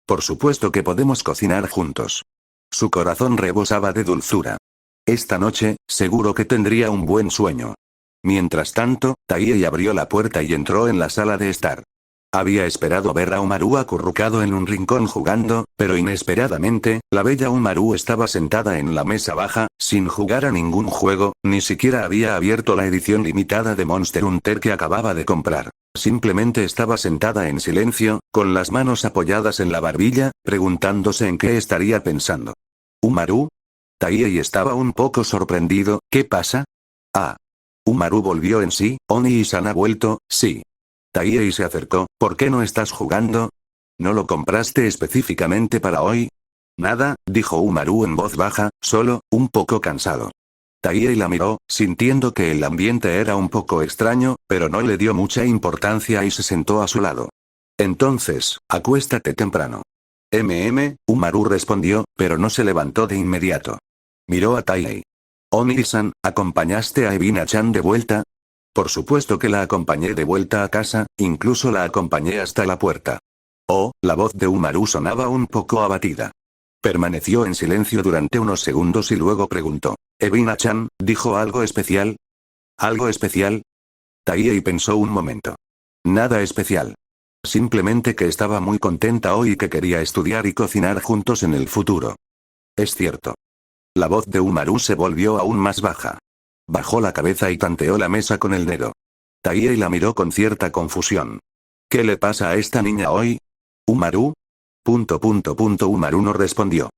Por supuesto que podemos cocinar juntos. Su corazón rebosaba de dulzura. Esta noche, seguro que tendría un buen sueño. Mientras tanto, Taihei abrió la puerta y entró en la sala de estar. Había esperado ver a Umaru acurrucado en un rincón jugando, pero inesperadamente, la bella Umaru estaba sentada en la mesa baja, sin jugar a ningún juego, ni siquiera había abierto la edición limitada de Monster Hunter que acababa de comprar. Simplemente estaba sentada en silencio, con las manos apoyadas en la barbilla, preguntándose en qué estaría pensando. ¿Umaru? Taihei estaba un poco sorprendido, ¿qué pasa? Umaru volvió en sí, Oni-san ha vuelto, sí. Taihei se acercó, ¿por qué no estás jugando? ¿No lo compraste específicamente para hoy? Nada, dijo Umaru en voz baja, solo, un poco cansado. Taihei la miró, sintiendo que el ambiente era un poco extraño, pero no le dio mucha importancia y se sentó a su lado. Entonces, acuéstate temprano. Umaru respondió, pero no se levantó de inmediato. Miró a Taihei. Oni-san, ¿acompañaste a Evina-chan de vuelta? Por supuesto que la acompañé de vuelta a casa, incluso la acompañé hasta la puerta. La voz de Umaru sonaba un poco abatida. Permaneció en silencio durante unos segundos y luego preguntó. ¿Evina-chan, dijo algo especial? ¿Algo especial? Taihei pensó un momento. Nada especial. Simplemente que estaba muy contenta hoy y que quería estudiar y cocinar juntos en el futuro. Es cierto. La voz de Umaru se volvió aún más baja. Bajó la cabeza y tanteó la mesa con el dedo. Taihei la miró con cierta confusión. ¿Qué le pasa a esta niña hoy? ¿Umaru? Umaru no respondió.